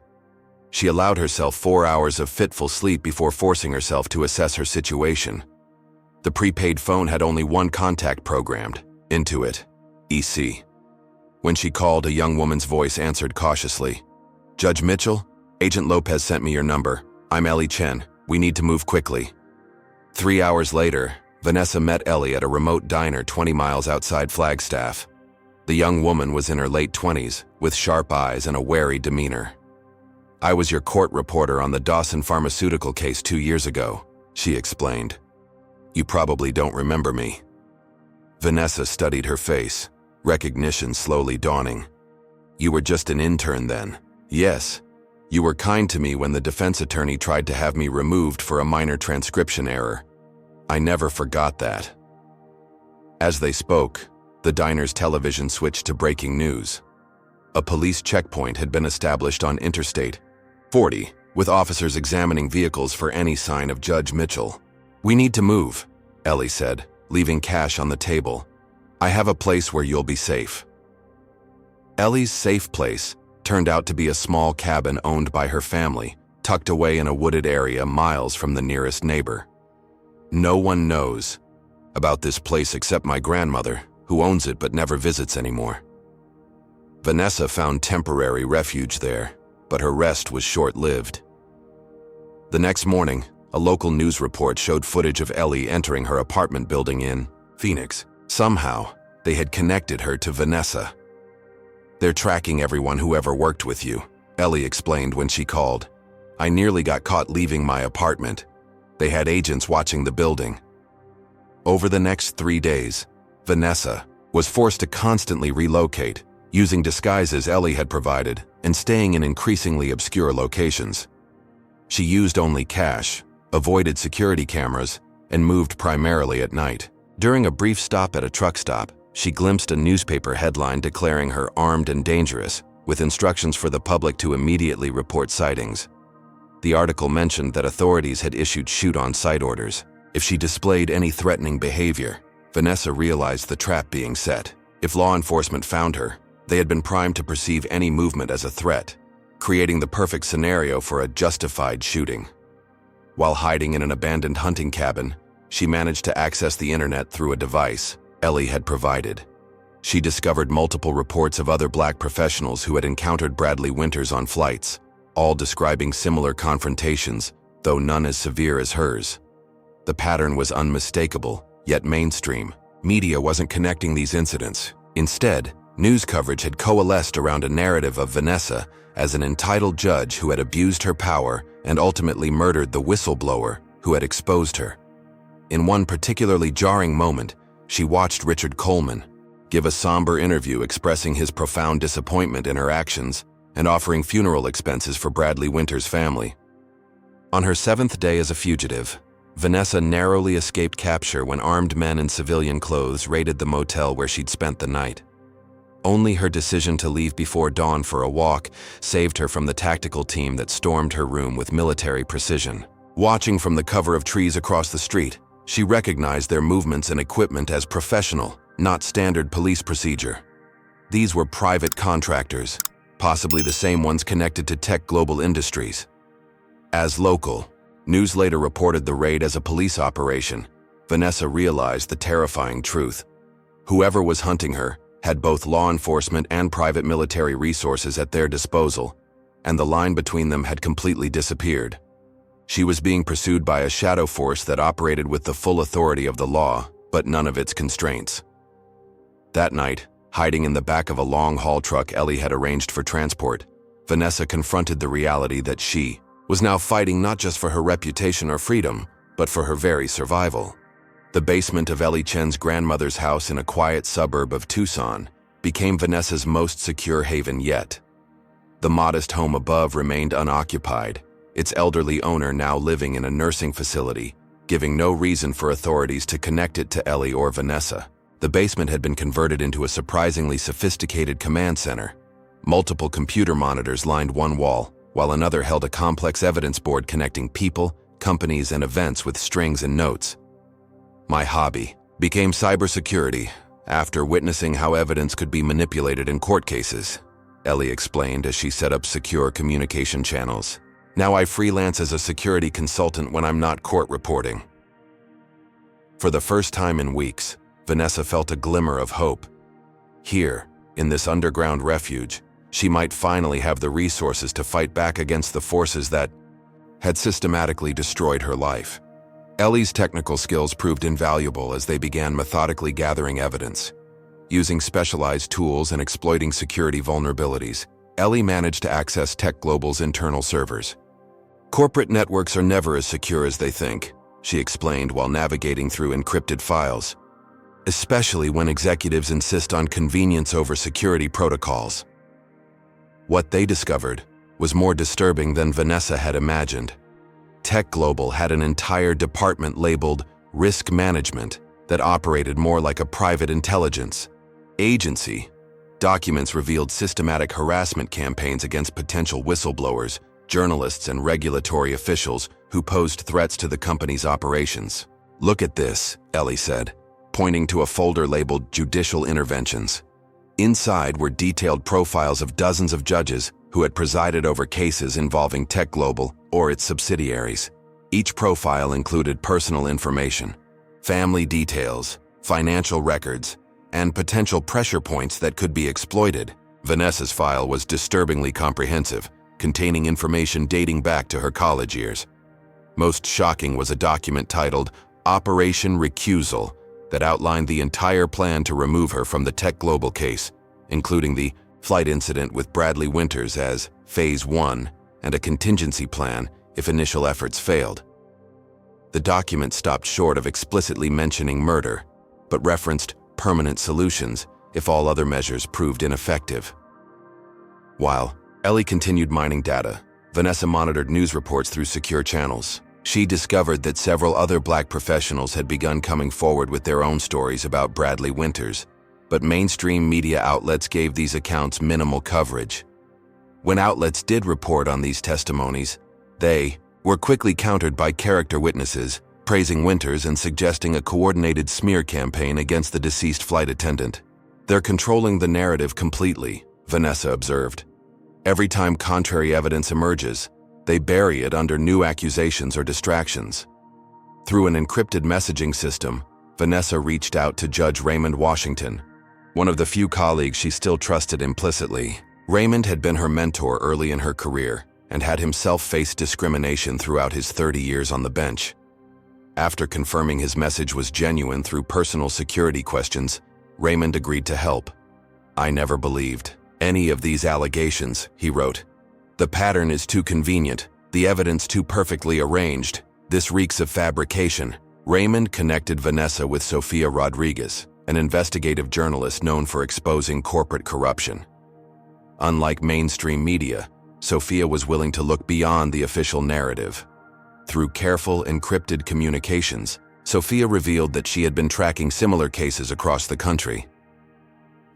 She allowed herself 4 hours of fitful sleep before forcing herself to assess her situation. The prepaid phone had only one contact programmed, Intuit, EC. When she called, a young woman's voice answered cautiously. "Judge Mitchell? Agent Lopez sent me your number. I'm Ellie Chen. We need to move quickly." 3 hours later, Vanessa met Ellie at a remote diner 20 miles outside Flagstaff. The young woman was in her late 20s, with sharp eyes and a wary demeanor. "I was your court reporter on the Dawson pharmaceutical case 2 years ago," she explained. "You probably don't remember me." Vanessa studied her face, recognition slowly dawning. "You were just an intern then." "Yes. You were kind to me when the defense attorney tried to have me removed for a minor transcription error. I never forgot that." As they spoke, the diner's television switched to breaking news. A police checkpoint had been established on Interstate 40, with officers examining vehicles for any sign of Judge Mitchell. "We need to move," Ellie said, leaving cash on the table. "I have a place where you'll be safe." Ellie's safe place turned out to be a small cabin owned by her family, tucked away in a wooded area miles from the nearest neighbor. "No one knows about this place except my grandmother, who owns it but never visits anymore." Vanessa found temporary refuge there, but her rest was short-lived. The next morning, a local news report showed footage of Ellie entering her apartment building in Phoenix. Somehow, they had connected her to Vanessa. "They're tracking everyone who ever worked with you," Ellie explained when she called. "I nearly got caught leaving my apartment. They had agents watching the building." Over the next 3 days, Vanessa was forced to constantly relocate, using disguises Ellie had provided and staying in increasingly obscure locations. She used only cash, avoided security cameras, and moved primarily at night. During a brief stop at a truck stop, she glimpsed a newspaper headline declaring her armed and dangerous, with instructions for the public to immediately report sightings. The article mentioned that authorities had issued shoot-on-sight orders if she displayed any threatening behavior. Vanessa realized the trap being set. If law enforcement found her, they had been primed to perceive any movement as a threat, creating the perfect scenario for a justified shooting. While hiding in an abandoned hunting cabin, she managed to access the internet through a device Ellie had provided. She discovered multiple reports of other Black professionals who had encountered Bradley Winters on flights, all describing similar confrontations, though none as severe as hers. The pattern was unmistakable, yet mainstream media wasn't connecting these incidents. Instead, news coverage had coalesced around a narrative of Vanessa as an entitled judge who had abused her power and ultimately murdered the whistleblower who had exposed her. In one particularly jarring moment, she watched Richard Coleman give a somber interview expressing his profound disappointment in her actions and offering funeral expenses for Bradley Winters' family. On her 7th day as a fugitive, Vanessa narrowly escaped capture when armed men in civilian clothes raided the motel where she'd spent the night. Only her decision to leave before dawn for a walk saved her from the tactical team that stormed her room with military precision. Watching from the cover of trees across the street, she recognized their movements and equipment as professional, not standard police procedure. These were private contractors, possibly the same ones connected to Tech Global Industries. As local, news later reported the raid as a police operation. Vanessa realized the terrifying truth. Whoever was hunting her had both law enforcement and private military resources at their disposal, and the line between them had completely disappeared. She was being pursued by a shadow force that operated with the full authority of the law, but none of its constraints. That night, hiding in the back of a long haul truck Ellie had arranged for transport, Vanessa confronted the reality that she was now fighting not just for her reputation or freedom, but for her very survival. The basement of Ellie Chen's grandmother's house in a quiet suburb of Tucson became Vanessa's most secure haven yet. The modest home above remained unoccupied, its elderly owner now living in a nursing facility, giving no reason for authorities to connect it to Ellie or Vanessa. The basement had been converted into a surprisingly sophisticated command center. Multiple computer monitors lined one wall, while another held a complex evidence board connecting people, companies, and events with strings and notes. My hobby became cybersecurity after witnessing how evidence could be manipulated in court cases, Ellie explained as she set up secure communication channels. Now I freelance as a security consultant when I'm not court reporting. For the first time in weeks, Vanessa felt a glimmer of hope. Here, in this underground refuge, she might finally have the resources to fight back against the forces that had systematically destroyed her life. Ellie's technical skills proved invaluable as they began methodically gathering evidence. Using specialized tools and exploiting security vulnerabilities, Ellie managed to access Tech Global's internal servers. Corporate networks are never as secure as they think, she explained while navigating through encrypted files, especially when executives insist on convenience over security protocols. What they discovered was more disturbing than Vanessa had imagined. Tech Global had an entire department labeled Risk Management that operated more like a private intelligence agency. Documents revealed systematic harassment campaigns against potential whistleblowers, journalists, and regulatory officials who posed threats to the company's operations. "Look at this," Ellie said, pointing to a folder labeled Judicial Interventions. Inside were detailed profiles of dozens of judges who had presided over cases involving Tech Global or its subsidiaries. Each profile included personal information, family details, financial records, and potential pressure points that could be exploited. Vanessa's file was disturbingly comprehensive, containing information dating back to her college years. Most shocking was a document titled Operation Recusal that outlined the entire plan to remove her from the Tech Global case, including the flight incident with Bradley Winters as Phase 1 and a contingency plan if initial efforts failed. The document stopped short of explicitly mentioning murder, but referenced permanent solutions if all other measures proved ineffective. While Ellie continued mining data, Vanessa monitored news reports through secure channels. She discovered that several other Black professionals had begun coming forward with their own stories about Bradley Winters, but mainstream media outlets gave these accounts minimal coverage. When outlets did report on these testimonies, they were quickly countered by character witnesses, praising Winters and suggesting a coordinated smear campaign against the deceased flight attendant. "They're controlling the narrative completely," Vanessa observed. "Every time contrary evidence emerges, they bury it under new accusations or distractions." Through an encrypted messaging system, Vanessa reached out to Judge Raymond Washington, one of the few colleagues she still trusted implicitly. Raymond had been her mentor early in her career and had himself faced discrimination throughout his 30 years on the bench. After confirming his message was genuine through personal security questions, Raymond agreed to help. "I never believed any of these allegations," he wrote. "The pattern is too convenient, the evidence too perfectly arranged. This reeks of fabrication." Raymond connected Vanessa with Sofia Rodriguez, an investigative journalist known for exposing corporate corruption. Unlike mainstream media, Sophia was willing to look beyond the official narrative. Through careful, encrypted communications, Sophia revealed that she had been tracking similar cases across the country.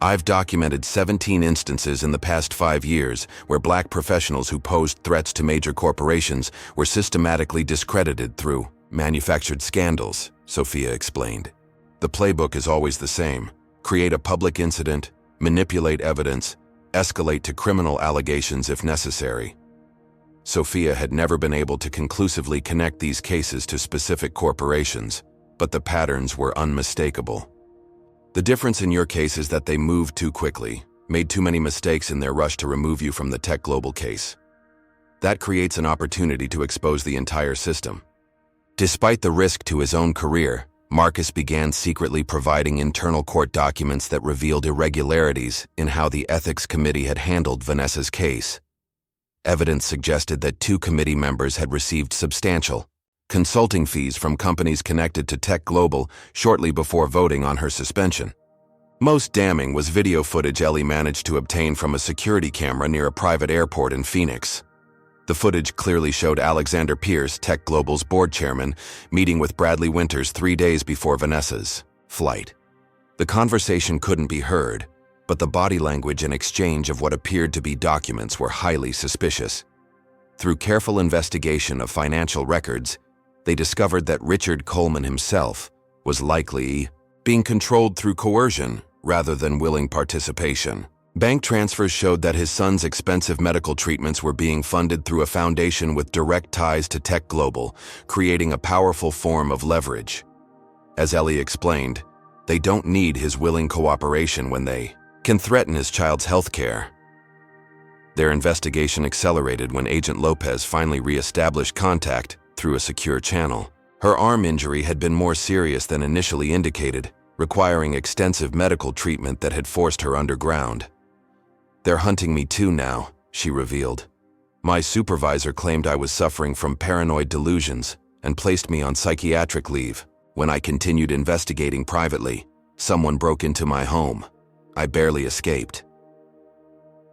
"I've documented 17 instances in the past 5 years where Black professionals who posed threats to major corporations were systematically discredited through manufactured scandals," Sophia explained. "The playbook is always the same: create a public incident, manipulate evidence, escalate to criminal allegations if necessary." Sophia had never been able to conclusively connect these cases to specific corporations, but the patterns were unmistakable. "The difference in your case is that they moved too quickly, made too many mistakes in their rush to remove you from the Tech Global case. That creates an opportunity to expose the entire system." Despite the risk to his own career, Marcus began secretly providing internal court documents that revealed irregularities in how the Ethics Committee had handled Vanessa's case. Evidence suggested that 2 committee members had received substantial consulting fees from companies connected to Tech Global shortly before voting on her suspension. Most damning was video footage Ellie managed to obtain from a security camera near a private airport in Phoenix. The footage clearly showed Alexander Pierce, Tech Global's board chairman, meeting with Bradley Winters 3 days before Vanessa's flight. The conversation couldn't be heard, but the body language and exchange of what appeared to be documents were highly suspicious. Through careful investigation of financial records, they discovered that Richard Coleman himself was likely being controlled through coercion rather than willing participation. Bank transfers showed that his son's expensive medical treatments were being funded through a foundation with direct ties to Tech Global, creating a powerful form of leverage. As Ellie explained, they don't need his willing cooperation when they can threaten his child's health care. Their investigation accelerated when Agent Lopez finally re-established contact through a secure channel. Her arm injury had been more serious than initially indicated, requiring extensive medical treatment that had forced her underground. "They're hunting me too now," she revealed. "My supervisor claimed I was suffering from paranoid delusions and placed me on psychiatric leave. When I continued investigating privately, someone broke into my home. I barely escaped."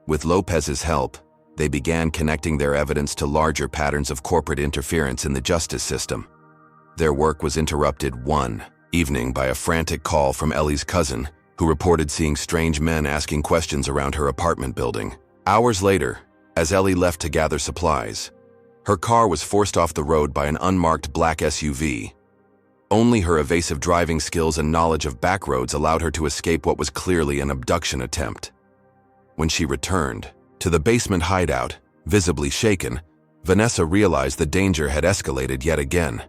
With Lopez's help, they began connecting their evidence to larger patterns of corporate interference in the justice system. Their work was interrupted one evening by a frantic call from Ellie's cousin, who reported seeing strange men asking questions around her apartment building. Hours later, as Ellie left to gather supplies, her car was forced off the road by an unmarked black SUV. Only her evasive driving skills and knowledge of back roads allowed her to escape what was clearly an abduction attempt. When she returned to the basement hideout, visibly shaken, Vanessa realized the danger had escalated yet again.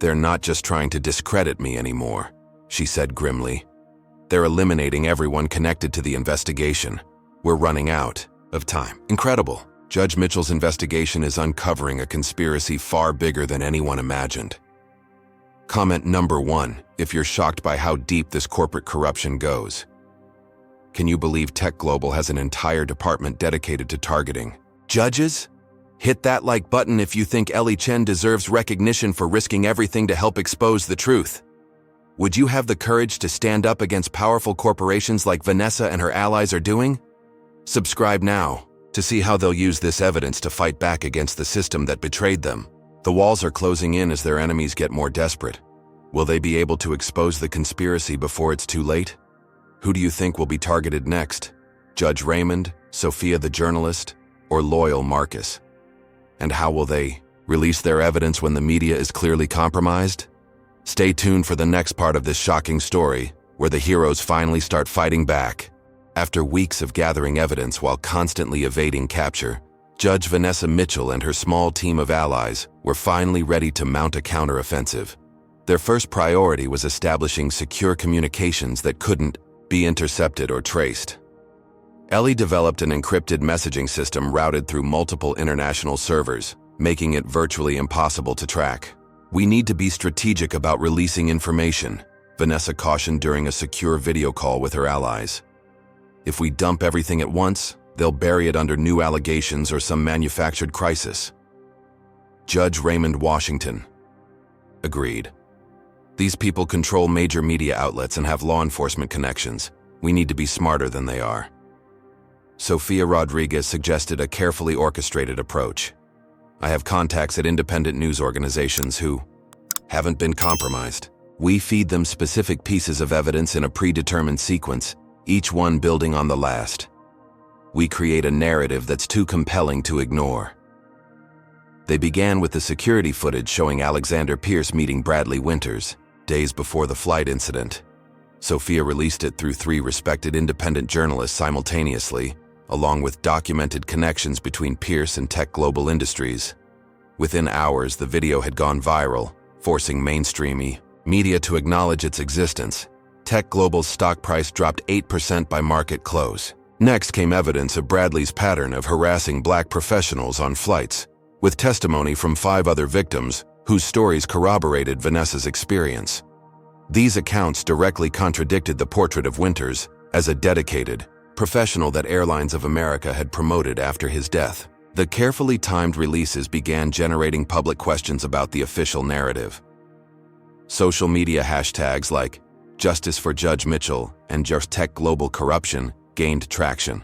"They're not just trying to discredit me anymore," she said grimly. "They're eliminating everyone connected to the investigation. We're running out of time." Incredible. Judge Mitchell's investigation is uncovering a conspiracy far bigger than anyone imagined. Comment number 1, if you're shocked by how deep this corporate corruption goes. Can you believe Tech Global has an entire department dedicated to targeting judges? Hit that like button if you think Ellie Chen deserves recognition for risking everything to help expose the truth. Would you have the courage to stand up against powerful corporations like Vanessa and her allies are doing? Subscribe now to see how they'll use this evidence to fight back against the system that betrayed them. The walls are closing in as their enemies get more desperate. Will they be able to expose the conspiracy before it's too late? Who do you think will be targeted next? Judge Raymond, Sophia the journalist, or loyal Marcus? And how will they release their evidence when the media is clearly compromised? Stay tuned for the next part of this shocking story, where the heroes finally start fighting back. After weeks of gathering evidence while constantly evading capture, Judge Vanessa Mitchell and her small team of allies were finally ready to mount a counteroffensive. Their first priority was establishing secure communications that couldn't be intercepted or traced. Ellie developed an encrypted messaging system routed through multiple international servers, making it virtually impossible to track. "We need to be strategic about releasing information," Vanessa cautioned during a secure video call with her allies. "If we dump everything at once, they'll bury it under new allegations or some manufactured crisis." Judge Raymond Washington agreed. "These people control major media outlets and have law enforcement connections. We need to be smarter than they are." Sofia Rodriguez suggested a carefully orchestrated approach. I have contacts at independent news organizations who haven't been compromised. We feed them specific pieces of evidence in a predetermined sequence, each one building on the last. We create a narrative that's too compelling to ignore. They began with the security footage showing Alexander Pierce meeting Bradley Winters, days before the flight incident. Sofia released it through 3 respected independent journalists simultaneously, along with documented connections between Pierce and Tech Global Industries. Within hours, the video had gone viral, forcing mainstream media to acknowledge its existence. Tech Global's stock price dropped 8% by market close. Next came evidence of Bradley's pattern of harassing black professionals on flights, with testimony from 5 other victims whose stories corroborated Vanessa's experience. These accounts directly contradicted the portrait of Winters as a dedicated professional that Airlines of America had promoted after his death. The carefully timed releases began generating public questions about the official narrative. Social media hashtags like Justice for Judge Mitchell and Just Tech Global Corruption gained traction.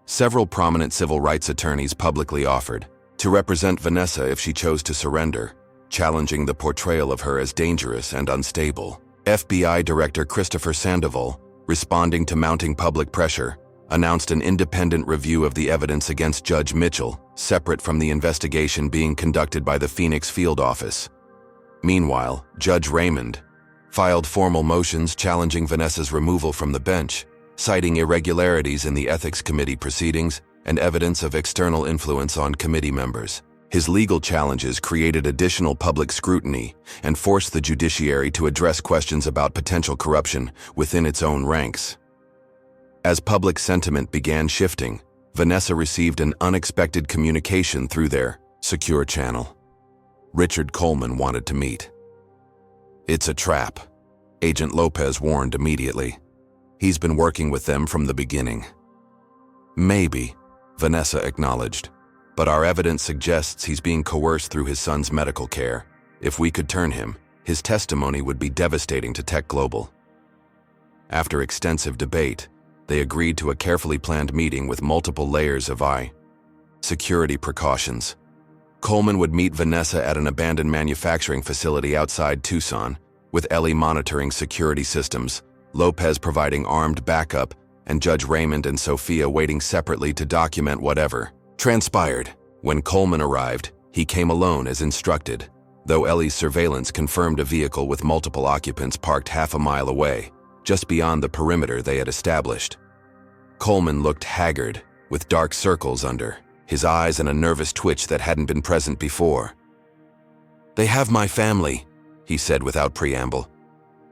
Several prominent civil rights attorneys publicly offered to represent Vanessa if she chose to surrender, challenging the portrayal of her as dangerous and unstable. FBI Director Christopher Sandoval, responding to mounting public pressure, announced an independent review of the evidence against Judge Mitchell, separate from the investigation being conducted by the Phoenix Field Office. Meanwhile, Judge Raymond filed formal motions challenging Vanessa's removal from the bench, citing irregularities in the Ethics Committee proceedings and evidence of external influence on committee members. His legal challenges created additional public scrutiny and forced the judiciary to address questions about potential corruption within its own ranks. As public sentiment began shifting, Vanessa received an unexpected communication through their secure channel. Richard Coleman wanted to meet. "It's a trap," Agent Lopez warned immediately. "He's been working with them from the beginning." "Maybe," Vanessa acknowledged, "but our evidence suggests he's being coerced through his son's medical care. If we could turn him, his testimony would be devastating to Tech Global." After extensive debate, they agreed to a carefully planned meeting with multiple layers of security precautions. Coleman would meet Vanessa at an abandoned manufacturing facility outside Tucson, with Ellie monitoring security systems, Lopez providing armed backup, and Judge Raymond and Sofia waiting separately to document whatever transpired. When Coleman arrived, he came alone as instructed, though Ellie's surveillance confirmed a vehicle with multiple occupants parked half a mile away, just beyond the perimeter they had established. Coleman looked haggard, with dark circles under his eyes and a nervous twitch that hadn't been present before. "They have my family," he said without preamble.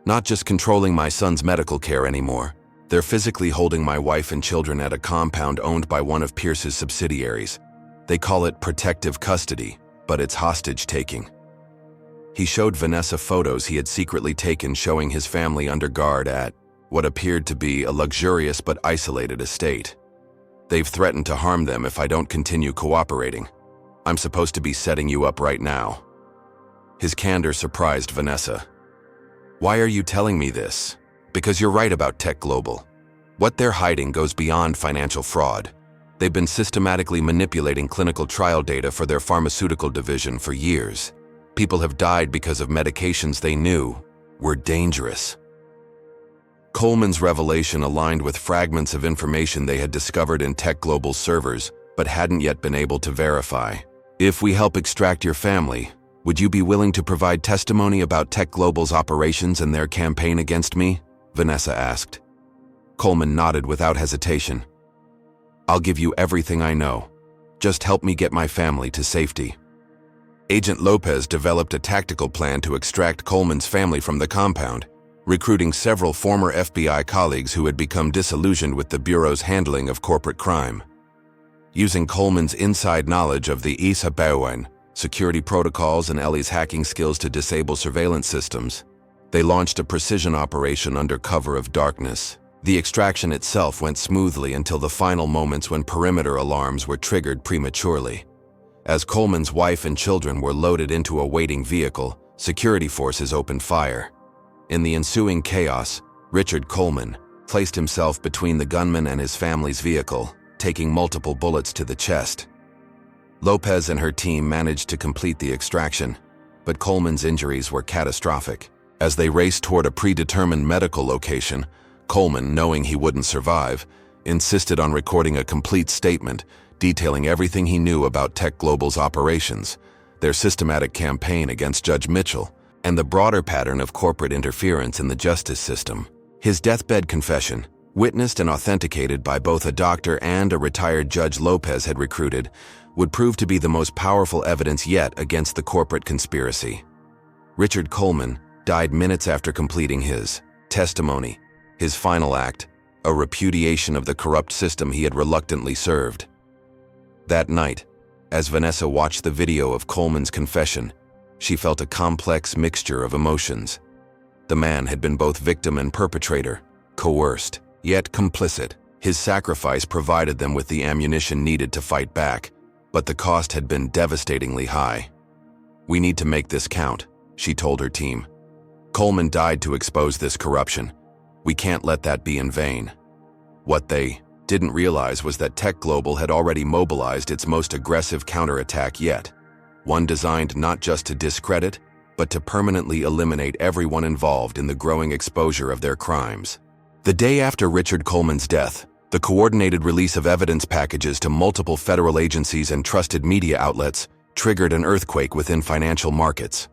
"Not just controlling my son's medical care anymore. They're physically holding my wife and children at a compound owned by one of Pierce's subsidiaries. They call it protective custody, but it's hostage-taking." He showed Vanessa photos he had secretly taken showing his family under guard at what appeared to be a luxurious but isolated estate. "They've threatened to harm them if I don't continue cooperating. I'm supposed to be setting you up right now." His candor surprised Vanessa. "Why are you telling me this?" "Because you're right about Tech Global. What they're hiding goes beyond financial fraud. They've been systematically manipulating clinical trial data for their pharmaceutical division for years. People have died because of medications they knew were dangerous." Coleman's revelation aligned with fragments of information they had discovered in Tech Global's servers, but hadn't yet been able to verify. "If we help extract your family, would you be willing to provide testimony about Tech Global's operations and their campaign against me?" Vanessa asked. Coleman nodded without hesitation. "I'll give you everything I know. Just help me get my family to safety." Agent Lopez developed a tactical plan to extract Coleman's family from the compound, recruiting several former FBI colleagues who had become disillusioned with the Bureau's handling of corporate crime. Using Coleman's inside knowledge of the harrowing security protocols and Ellie's hacking skills to disable surveillance systems, they launched a precision operation under cover of darkness. The extraction itself went smoothly until the final moments when perimeter alarms were triggered prematurely. As Coleman's wife and children were loaded into a waiting vehicle, security forces opened fire. In the ensuing chaos, Richard Coleman, placed himself between the gunman and his family's vehicle, taking multiple bullets to the chest. Lopez and her team managed to complete the extraction, but Coleman's injuries were catastrophic. As they raced toward a predetermined medical location, Coleman, knowing he wouldn't survive, insisted on recording a complete statement detailing everything he knew about Tech Global's operations, their systematic campaign against Judge Mitchell, and the broader pattern of corporate interference in the justice system. His deathbed confession, witnessed and authenticated by both a doctor and a retired judge Lopez had recruited, would prove to be the most powerful evidence yet against the corporate conspiracy. Richard Coleman died minutes after completing his testimony, his final act, a repudiation of the corrupt system he had reluctantly served. That night, as Vanessa watched the video of Coleman's confession, she felt a complex mixture of emotions. The man had been both victim and perpetrator, coerced, yet complicit. His sacrifice provided them with the ammunition needed to fight back, but the cost had been devastatingly high. "We need to make this count," she told her team. "Coleman died to expose this corruption. We can't let that be in vain." What they didn't realize was that Tech Global had already mobilized its most aggressive counterattack yet, one designed not just to discredit, but to permanently eliminate everyone involved in the growing exposure of their crimes. The day after Richard Coleman's death, the coordinated release of evidence packages to multiple federal agencies and trusted media outlets triggered an earthquake within financial markets.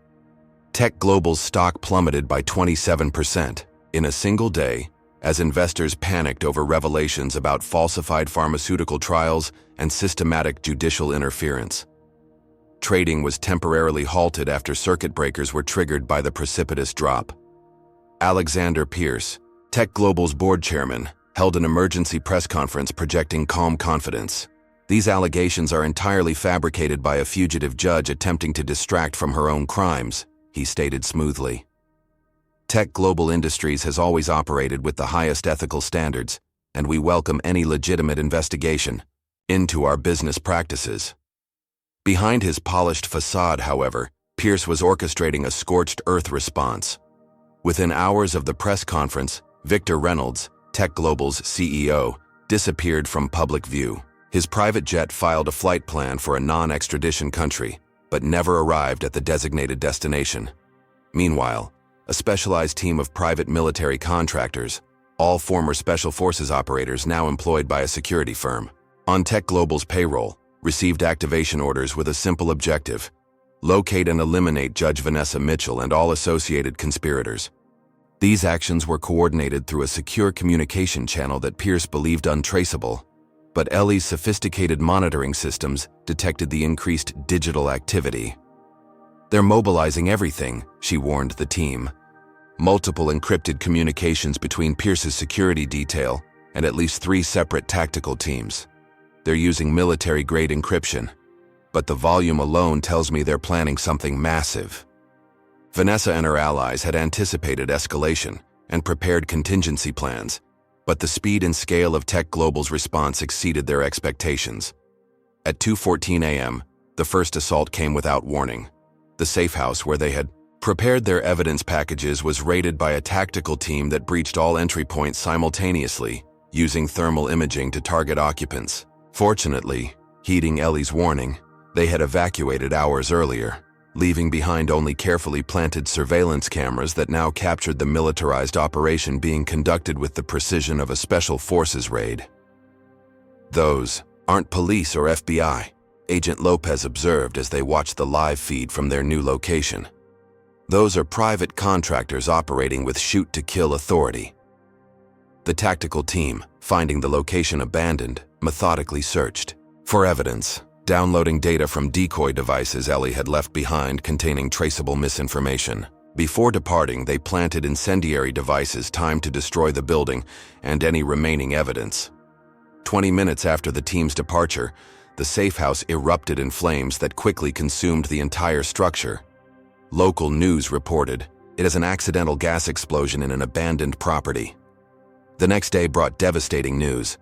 Tech Global's stock plummeted by 27% in a single day as investors panicked over revelations about falsified pharmaceutical trials and systematic judicial interference. Trading was temporarily halted after circuit breakers were triggered by the precipitous drop. Alexander Pierce, Tech Global's board chairman, held an emergency press conference projecting calm confidence. "These allegations are entirely fabricated by a fugitive judge attempting to distract from her own crimes," he stated smoothly. "Tech Global Industries has always operated with the highest ethical standards, and we welcome any legitimate investigation into our business practices." Behind his polished facade, however, Pierce was orchestrating a scorched earth response. Within hours of the press conference, Victor Reynolds, Tech Global's CEO, disappeared from public view. His private jet filed a flight plan for a non-extradition country, but never arrived at the designated destination. Meanwhile, a specialized team of private military contractors, all former Special Forces operators now employed by a security firm, on Tech Global's payroll, received activation orders with a simple objective: locate and eliminate Judge Vanessa Mitchell and all associated conspirators. These actions were coordinated through a secure communication channel that Pierce believed untraceable, but Ellie's sophisticated monitoring systems detected the increased digital activity. "They're mobilizing everything," she warned the team. Multiple encrypted communications between Pierce's security detail and at least 3 separate tactical teams. "They're using military-grade encryption, but the volume alone tells me they're planning something massive." Vanessa and her allies had anticipated escalation and prepared contingency plans, but the speed and scale of Tech Global's response exceeded their expectations. At 2:14 a.m., the first assault came without warning. The safe house where they had prepared their evidence packages was raided by a tactical team that breached all entry points simultaneously, using thermal imaging to target occupants. Fortunately, heeding Ellie's warning, they had evacuated hours earlier, leaving behind only carefully planted surveillance cameras that now captured the militarized operation being conducted with the precision of a special forces raid. "Those aren't police or FBI," Agent Lopez observed as they watched the live feed from their new location. "Those are private contractors operating with shoot-to-kill authority." The tactical team, finding the location abandoned, methodically searched for evidence, downloading data from decoy devices Ellie had left behind containing traceable misinformation. Before departing, they planted incendiary devices timed to destroy the building and any remaining evidence. 20 minutes after the team's departure, the safe house erupted in flames that quickly consumed the entire structure. Local news reported it as an accidental gas explosion in an abandoned property. The next day brought devastating news.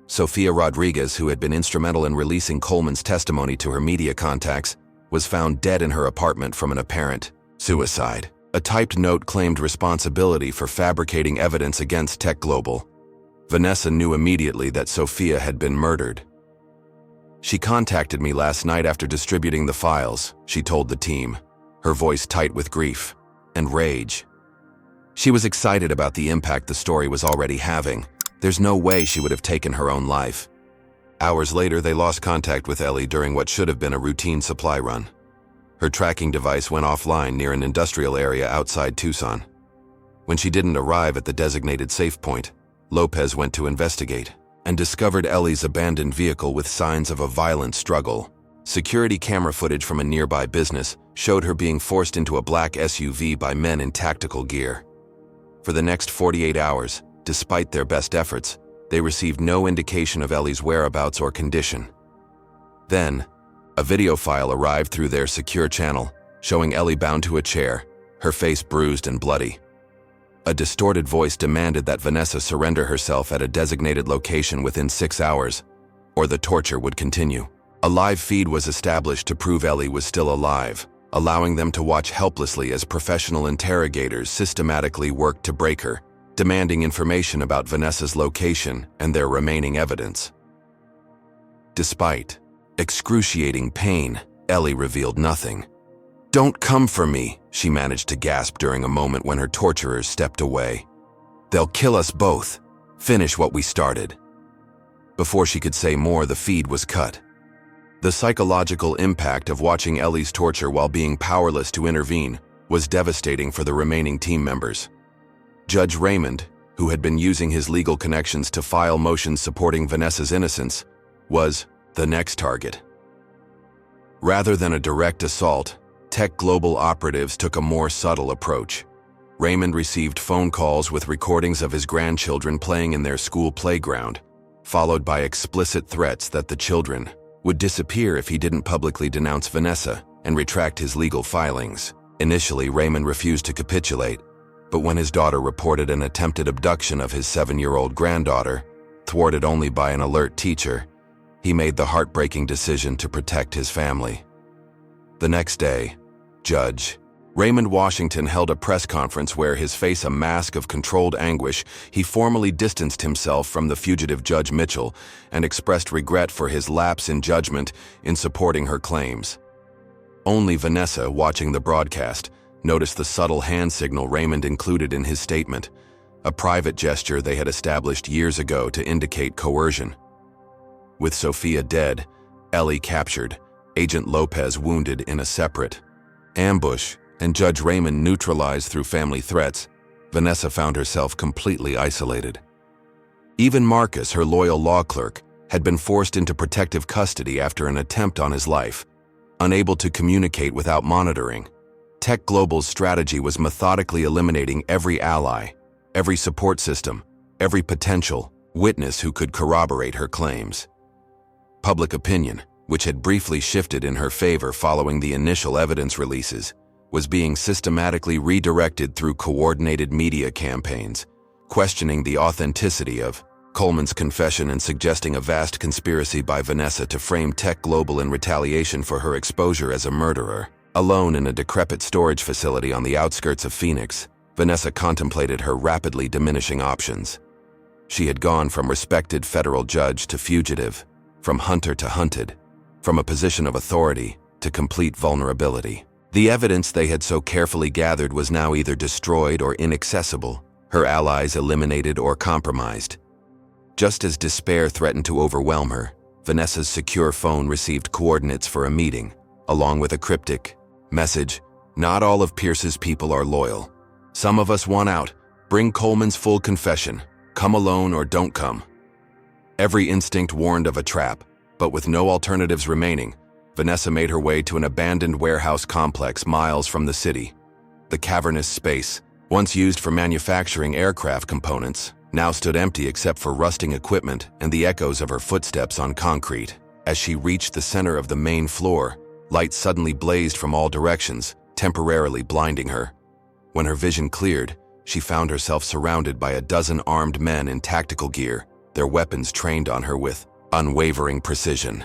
Sofia Rodriguez, who had been instrumental in releasing Coleman's testimony to her media contacts, was found dead in her apartment from an apparent suicide. A typed note claimed responsibility for fabricating evidence against Tech Global, Vanessa knew immediately that Sophia had been murdered. "She contacted me last night after distributing the files," she told the team, her voice tight with grief and rage. She was excited about the impact the story was already having. There's no way she would have taken her own life. Hours later, they lost contact with Ellie during what should have been a routine supply run. Her tracking device went offline near an industrial area outside Tucson. When she didn't arrive at the designated safe point, Lopez went to investigate and discovered Ellie's abandoned vehicle with signs of a violent struggle. Security camera footage from a nearby business showed her being forced into a black SUV by men in tactical gear. For the next 48 hours, despite their best efforts, they received no indication of Ellie's whereabouts or condition. Then, a video file arrived through their secure channel, showing Ellie bound to a chair, her face bruised and bloody. A distorted voice demanded that Vanessa surrender herself at a designated location within 6 hours, or the torture would continue. A live feed was established to prove Ellie was still alive, allowing them to watch helplessly as professional interrogators systematically worked to break her, demanding information about Vanessa's location and their remaining evidence. Despite excruciating pain, Ellie revealed nothing. "Don't come for me," she managed to gasp during a moment when her torturers stepped away. "They'll kill us both. Finish what we started." Before she could say more, the feed was cut. The psychological impact of watching Ellie's torture while being powerless to intervene was devastating for the remaining team members. Judge Raymond, who had been using his legal connections to file motions supporting Vanessa's innocence, was the next target. Rather than a direct assault, Tech Global operatives took a more subtle approach. Raymond received phone calls with recordings of his grandchildren playing in their school playground, followed by explicit threats that the children would disappear if he didn't publicly denounce Vanessa and retract his legal filings. Initially, Raymond refused to capitulate, but when his daughter reported an attempted abduction of his 7-year-old granddaughter, thwarted only by an alert teacher, he made the heartbreaking decision to protect his family. The next day, Judge Raymond Washington held a press conference where, his face a mask of controlled anguish, he formally distanced himself from the fugitive Judge Mitchell and expressed regret for his lapse in judgment in supporting her claims. Only Vanessa, watching the broadcast, noticed the subtle hand signal Raymond included in his statement, a private gesture they had established years ago to indicate coercion. With Sophia dead, Ellie captured, Agent Lopez wounded in a separate ambush, and Judge Raymond neutralized through family threats, Vanessa found herself completely isolated. Even Marcus, her loyal law clerk, had been forced into protective custody after an attempt on his life. Unable to communicate without monitoring, Tech Global's strategy was methodically eliminating every ally, every support system, every potential witness who could corroborate her claims. Public opinion, which had briefly shifted in her favor following the initial evidence releases, was being systematically redirected through coordinated media campaigns, questioning the authenticity of Coleman's confession and suggesting a vast conspiracy by Vanessa to frame Tech Global in retaliation for her exposure as a murderer. Alone in a decrepit storage facility on the outskirts of Phoenix, Vanessa contemplated her rapidly diminishing options. She had gone from respected federal judge to fugitive, from hunter to hunted, from a position of authority to complete vulnerability. The evidence they had so carefully gathered was now either destroyed or inaccessible, her allies eliminated or compromised. Just as despair threatened to overwhelm her, Vanessa's secure phone received coordinates for a meeting, along with a cryptic message: "Not all of Pierce's people are loyal. Some of us want out. Bring Coleman's full confession. Come alone or don't come." Every instinct warned of a trap, but with no alternatives remaining, Vanessa made her way to an abandoned warehouse complex miles from the city. The cavernous space, once used for manufacturing aircraft components, now stood empty except for rusting equipment and the echoes of her footsteps on concrete. As she reached the center of the main floor, light suddenly blazed from all directions, temporarily blinding her. When her vision cleared, she found herself surrounded by a dozen armed men in tactical gear, their weapons trained on her with unwavering precision.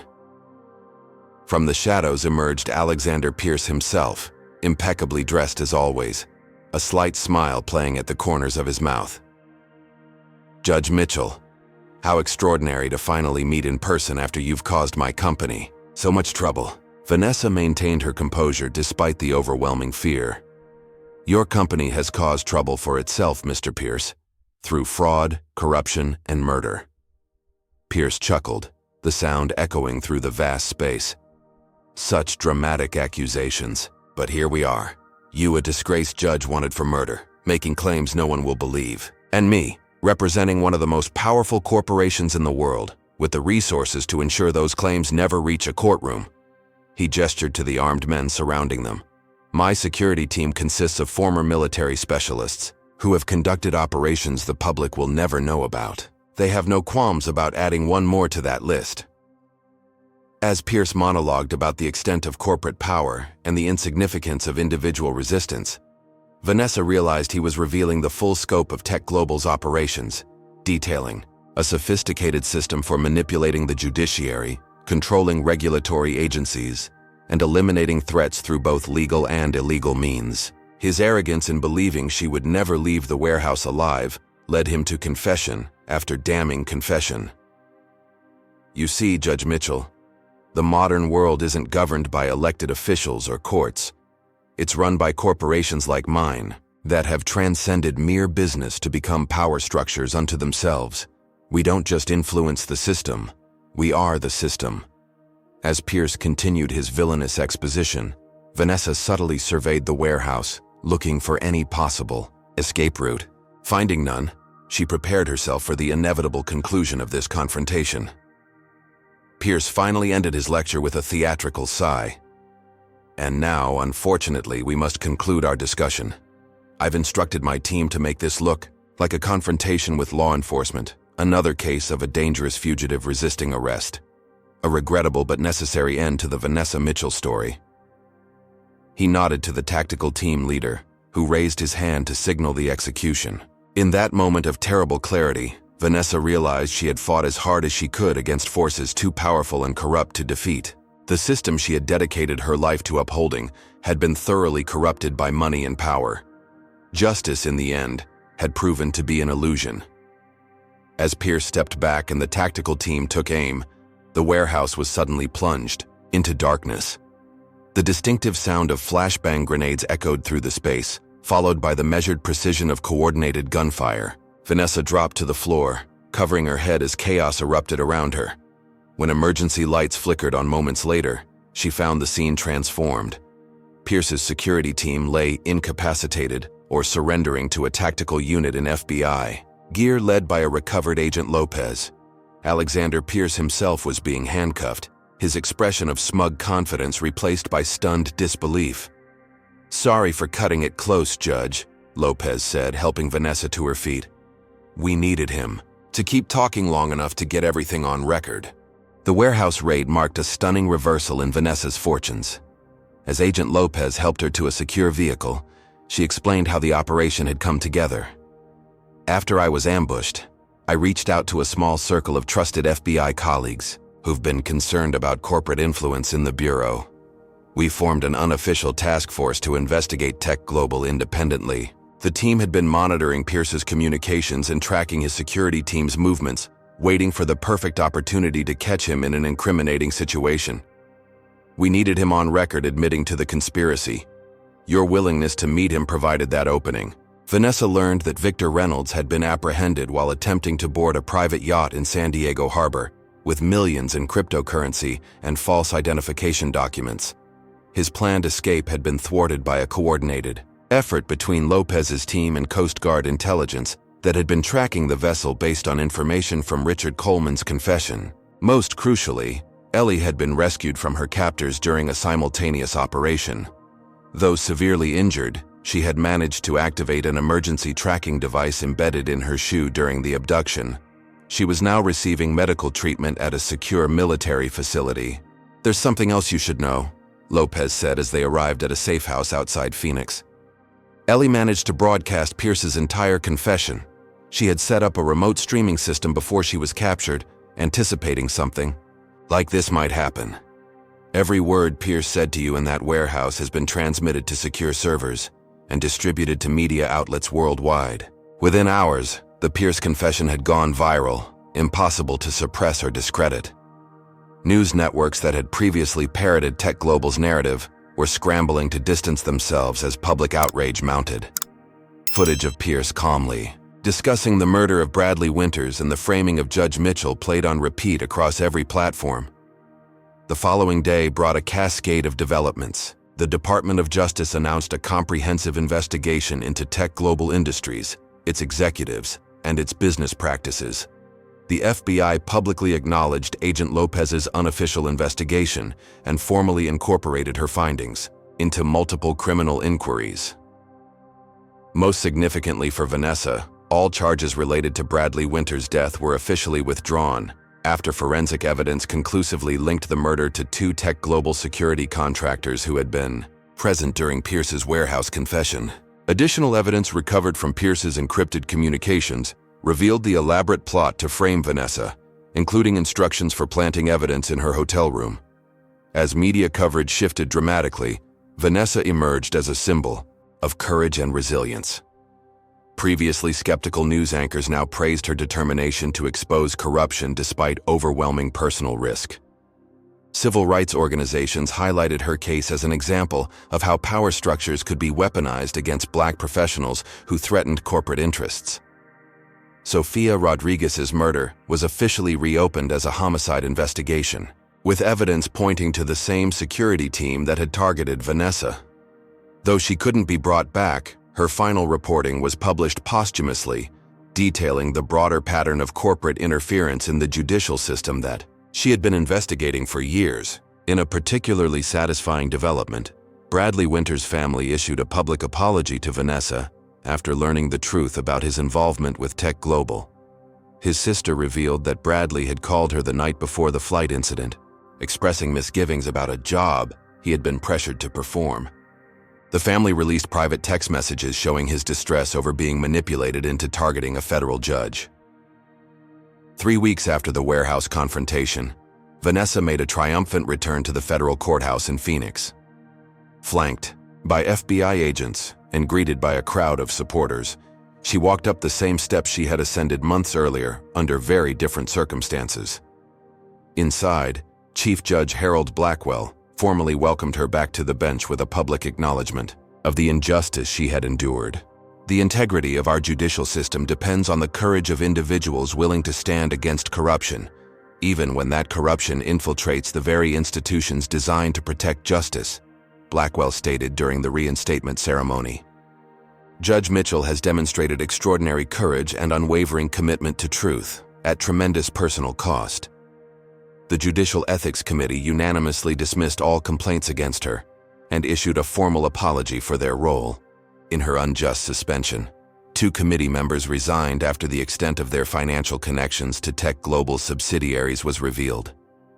From the shadows emerged Alexander Pierce himself, impeccably dressed as always, a slight smile playing at the corners of his mouth. "Judge Mitchell," How extraordinary to finally meet in person after you've caused my company so much trouble." Vanessa maintained her composure despite the overwhelming fear. "Your company has caused trouble for itself, Mr. Pierce, through fraud, corruption, and murder." Pierce chuckled, the sound echoing through the vast space. "Such dramatic accusations, but here we are. You, a disgraced judge wanted for murder, making claims no one will believe. And me, representing one of the most powerful corporations in the world, with the resources to ensure those claims never reach a courtroom." He gestured to the armed men surrounding them. "My security team consists of former military specialists who have conducted operations the public will never know about. They have no qualms about adding one more to that list." As Pierce monologued about the extent of corporate power and the insignificance of individual resistance, Vanessa realized he was revealing the full scope of Tech Global's operations, detailing a sophisticated system for manipulating the judiciary, controlling regulatory agencies, and eliminating threats through both legal and illegal means. His arrogance in believing she would never leave the warehouse alive led him to confession after damning confession. "You see, Judge Mitchell, the modern world isn't governed by elected officials or courts. It's run by corporations like mine that have transcended mere business to become power structures unto themselves. We don't just influence the system, we are the system." As Pierce continued his villainous exposition, Vanessa subtly surveyed the warehouse, looking for any possible escape route. Finding none, she prepared herself for the inevitable conclusion of this confrontation. Pierce finally ended his lecture with a theatrical sigh. "And now, unfortunately, we must conclude our discussion. I've instructed my team to make this look like a confrontation with law enforcement, another case of a dangerous fugitive resisting arrest. A regrettable but necessary end to the Vanessa Mitchell story." He nodded to the tactical team leader, who raised his hand to signal the execution. In that moment of terrible clarity, Vanessa realized she had fought as hard as she could against forces too powerful and corrupt to defeat. The system she had dedicated her life to upholding had been thoroughly corrupted by money and power. Justice, in the end, had proven to be an illusion. As Pierce stepped back and the tactical team took aim, the warehouse was suddenly plunged into darkness. The distinctive sound of flashbang grenades echoed through the space, followed by the measured precision of coordinated gunfire. Vanessa dropped to the floor, covering her head as chaos erupted around her. When emergency lights flickered on moments later, she found the scene transformed. Pierce's security team lay incapacitated or surrendering to a tactical unit in FBI, gear led by a recovered Agent Lopez. Alexander Pierce himself was being handcuffed, his expression of smug confidence replaced by stunned disbelief. "Sorry for cutting it close, Judge," Lopez said, helping Vanessa to her feet. "We needed him to keep talking long enough to get everything on record." The warehouse raid marked a stunning reversal in Vanessa's fortunes. As Agent Lopez helped her to a secure vehicle, she explained how the operation had come together. "After I was ambushed, I reached out to a small circle of trusted FBI colleagues who've been concerned about corporate influence in the Bureau. We formed an unofficial task force to investigate Tech Global independently. The team had been monitoring Pierce's communications and tracking his security team's movements, waiting for the perfect opportunity to catch him in an incriminating situation. We needed him on record admitting to the conspiracy. Your willingness to meet him provided that opening." Vanessa learned that Victor Reynolds had been apprehended while attempting to board a private yacht in San Diego Harbor, with millions in cryptocurrency and false identification documents. His planned escape had been thwarted by a coordinated effort between Lopez's team and Coast Guard intelligence that had been tracking the vessel based on information from Richard Coleman's confession. Most crucially, Ellie had been rescued from her captors during a simultaneous operation. Though severely injured, she had managed to activate an emergency tracking device embedded in her shoe during the abduction. She was now receiving medical treatment at a secure military facility. "There's something else you should know," Lopez said as they arrived at a safe house outside Phoenix. Ellie managed to broadcast Pierce's entire confession. She had set up a remote streaming system before she was captured, anticipating something like this might happen. "Every word Pierce said to you in that warehouse has been transmitted to secure servers and distributed to media outlets worldwide." Within hours, the Pierce confession had gone viral, impossible to suppress or discredit. News networks that had previously parroted Tech Global's narrative were scrambling to distance themselves as public outrage mounted. Footage of Pierce calmly discussing the murder of Bradley Winters and the framing of Judge Mitchell played on repeat across every platform. The following day brought a cascade of developments. The Department of Justice announced a comprehensive investigation into Tech Global Industries, its executives, and its business practices. The FBI publicly acknowledged Agent Lopez's unofficial investigation and formally incorporated her findings into multiple criminal inquiries. Most significantly for Vanessa, all charges related to Bradley Winters' death were officially withdrawn after forensic evidence conclusively linked the murder to two Tech Global security contractors who had been present during Pierce's warehouse confession. Additional evidence recovered from Pierce's encrypted communications revealed the elaborate plot to frame Vanessa, including instructions for planting evidence in her hotel room. As media coverage shifted dramatically, Vanessa emerged as a symbol of courage and resilience. Previously skeptical news anchors now praised her determination to expose corruption despite overwhelming personal risk. Civil rights organizations highlighted her case as an example of how power structures could be weaponized against Black professionals who threatened corporate interests. Sofia Rodriguez's murder was officially reopened as a homicide investigation, with evidence pointing to the same security team that had targeted Vanessa. Though she couldn't be brought back, her final reporting was published posthumously, detailing the broader pattern of corporate interference in the judicial system that she had been investigating for years. In a particularly satisfying development, Bradley Winters' family issued a public apology to Vanessa after learning the truth about his involvement with Tech Global. His sister revealed that Bradley had called her the night before the flight incident, expressing misgivings about a job he had been pressured to perform. The family released private text messages showing his distress over being manipulated into targeting a federal judge. 3 weeks after the warehouse confrontation, Vanessa made a triumphant return to the federal courthouse in Phoenix. Flanked by FBI agents and greeted by a crowd of supporters, she walked up the same steps she had ascended months earlier under very different circumstances. Inside, Chief Judge Harold Blackwell formally welcomed her back to the bench with a public acknowledgement of the injustice she had endured. The integrity of our judicial system depends on the courage of individuals willing to stand against corruption, even when that corruption infiltrates the very institutions designed to protect justice, Blackwell stated during the reinstatement ceremony. Judge Mitchell has demonstrated extraordinary courage and unwavering commitment to truth at tremendous personal cost. The Judicial Ethics Committee unanimously dismissed all complaints against her and issued a formal apology for their role in her unjust suspension. 2 committee members resigned after the extent of their financial connections to Tech Global subsidiaries was revealed.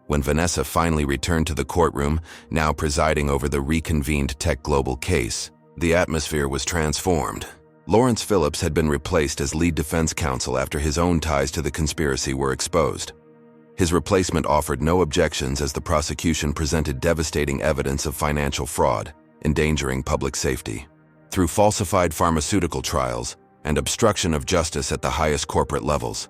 When Vanessa finally returned to the courtroom, now presiding over the reconvened Tech Global case, the atmosphere was transformed. Lawrence Phillips had been replaced as lead defense counsel after his own ties to the conspiracy were exposed. His replacement offered no objections as the prosecution presented devastating evidence of financial fraud, endangering public safety. Through falsified pharmaceutical trials and obstruction of justice at the highest corporate levels.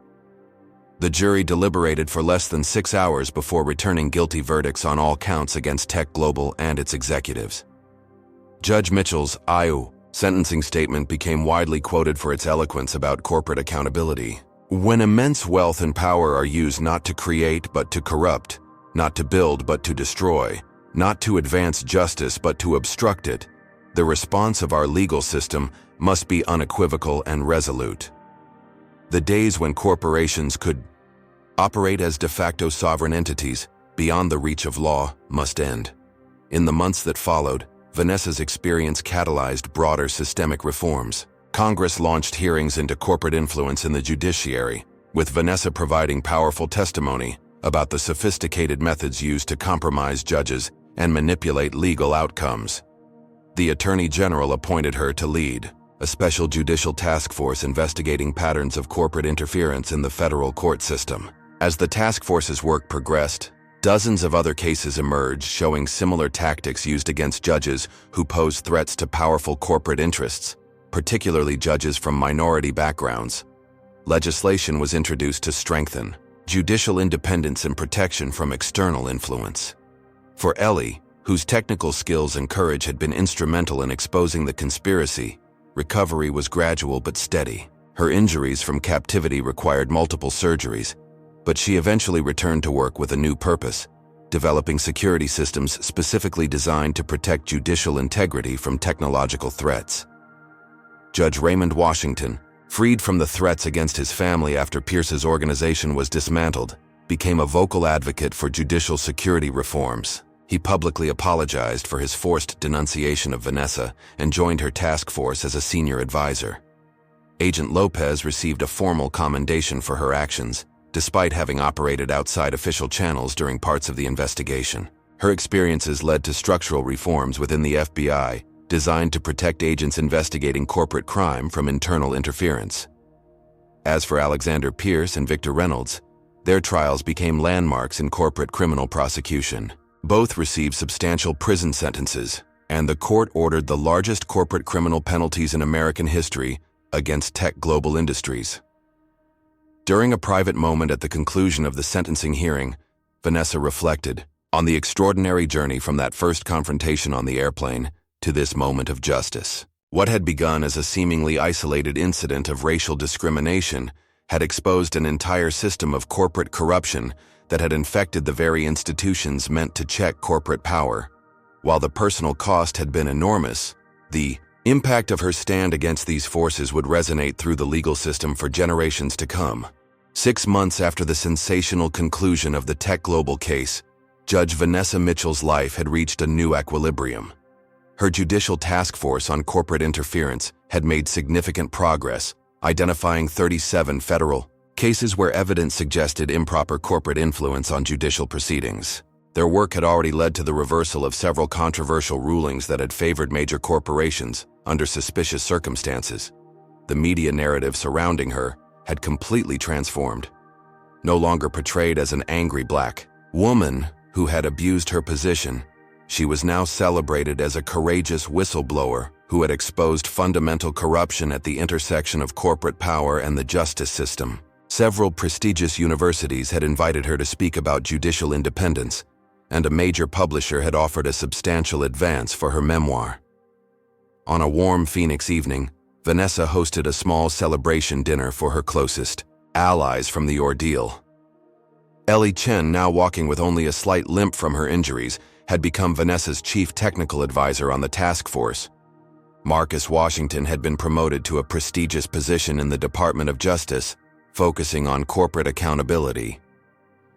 The jury deliberated for less than 6 hours before returning guilty verdicts on all counts against Tech Global and its executives. Judge Mitchell's sentencing statement became widely quoted for its eloquence about corporate accountability. When immense wealth and power are used not to create but to corrupt, not to build but to destroy, not to advance justice but to obstruct it, the response of our legal system must be unequivocal and resolute. The days when corporations could operate as de facto sovereign entities beyond the reach of law must end. In the months that followed, Vanessa's experience catalyzed broader systemic reforms. Congress launched hearings into corporate influence in the judiciary, with Vanessa providing powerful testimony about the sophisticated methods used to compromise judges and manipulate legal outcomes. The Attorney General appointed her to lead a special judicial task force investigating patterns of corporate interference in the federal court system. As the task force's work progressed, dozens of other cases emerged showing similar tactics used against judges who pose threats to powerful corporate interests, particularly judges from minority backgrounds. Legislation was introduced to strengthen judicial independence and protection from external influence. For Ellie, whose technical skills and courage had been instrumental in exposing the conspiracy, recovery was gradual but steady. Her injuries from captivity required multiple surgeries, but she eventually returned to work with a new purpose, developing security systems specifically designed to protect judicial integrity from technological threats. Judge Raymond Washington, freed from the threats against his family after Pierce's organization was dismantled, became a vocal advocate for judicial security reforms. He publicly apologized for his forced denunciation of Vanessa and joined her task force as a senior advisor. Agent Lopez received a formal commendation for her actions, despite having operated outside official channels during parts of the investigation. Her experiences led to structural reforms within the FBI, designed to protect agents investigating corporate crime from internal interference. As for Alexander Pierce and Victor Reynolds, their trials became landmarks in corporate criminal prosecution. Both received substantial prison sentences, and the court ordered the largest corporate criminal penalties in American history against tech global industries. During a private moment at the conclusion of the sentencing hearing, Vanessa reflected on the extraordinary journey from that first confrontation on the airplane to this moment of justice. What had begun as a seemingly isolated incident of racial discrimination had exposed an entire system of corporate corruption that had infected the very institutions meant to check corporate power. While the personal cost had been enormous, the impact of her stand against these forces would resonate through the legal system for generations to come. 6 months after the sensational conclusion of the Tech Global case, Judge Vanessa Mitchell's life had reached a new equilibrium. Her judicial task force on corporate interference had made significant progress, identifying 37 federal cases where evidence suggested improper corporate influence on judicial proceedings. Their work had already led to the reversal of several controversial rulings that had favored major corporations under suspicious circumstances. The media narrative surrounding her had completely transformed. No longer portrayed as an angry black woman who had abused her position, she was now celebrated as a courageous whistleblower who had exposed fundamental corruption at the intersection of corporate power and the justice system. Several prestigious universities had invited her to speak about judicial independence, and a major publisher had offered a substantial advance for her memoir. On a warm Phoenix evening, Vanessa hosted a small celebration dinner for her closest allies from the ordeal. Ellie Chen, now walking with only a slight limp from her injuries, had become Vanessa's chief technical advisor on the task force. Marcus Washington had been promoted to a prestigious position in the Department of Justice, focusing on corporate accountability.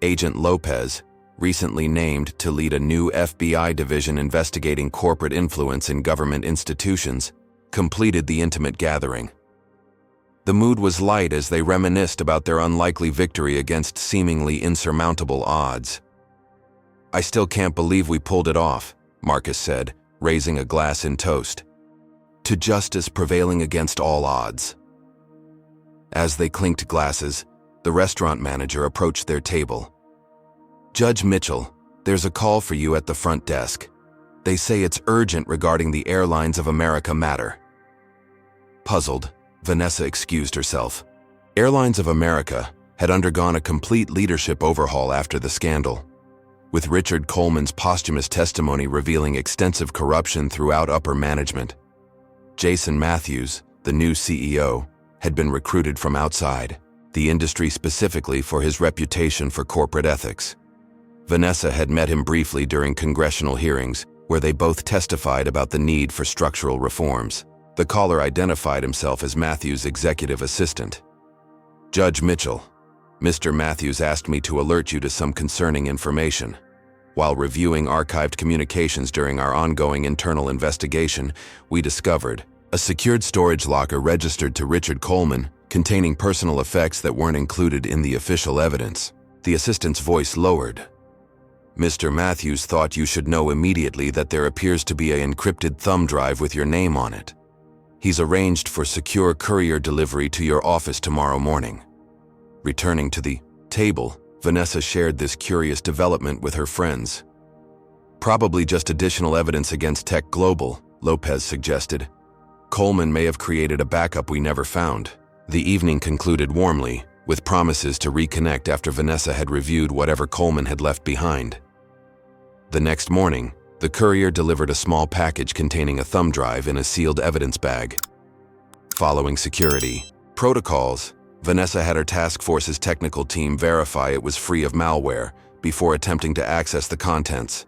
Agent Lopez, recently named to lead a new FBI division investigating corporate influence in government institutions, completed the intimate gathering. The mood was light as they reminisced about their unlikely victory against seemingly insurmountable odds. "I still can't believe we pulled it off," Marcus said, raising a glass in toast. "To justice prevailing against all odds." As they clinked glasses, the restaurant manager approached their table. "Judge Mitchell, there's a call for you at the front desk. They say it's urgent regarding the Airlines of America matter." Puzzled, Vanessa excused herself. Airlines of America had undergone a complete leadership overhaul after the scandal, with Richard Coleman's posthumous testimony revealing extensive corruption throughout upper management. Jason Matthews, the new CEO, had been recruited from outside the industry specifically for his reputation for corporate ethics. Vanessa had met him briefly during congressional hearings, where they both testified about the need for structural reforms. The caller identified himself as Matthews' executive assistant. "Judge Mitchell, Mr. Matthews asked me to alert you to some concerning information. While reviewing archived communications during our ongoing internal investigation, we discovered a secured storage locker registered to Richard Coleman containing personal effects that weren't included in the official evidence." The assistant's voice lowered. "Mr. Matthews thought you should know immediately that there appears to be an encrypted thumb drive with your name on it. He's arranged for secure courier delivery to your office tomorrow morning." Returning to the table, Vanessa shared this curious development with her friends. "Probably just additional evidence against Tech Global," Lopez suggested. "Coleman may have created a backup we never found. The evening concluded warmly, with promises to reconnect after Vanessa had reviewed whatever Coleman had left behind. The next morning, the courier delivered a small package containing a thumb drive in a sealed evidence bag. Following security protocols, Vanessa had her task force's technical team verify it was free of malware before attempting to access the contents.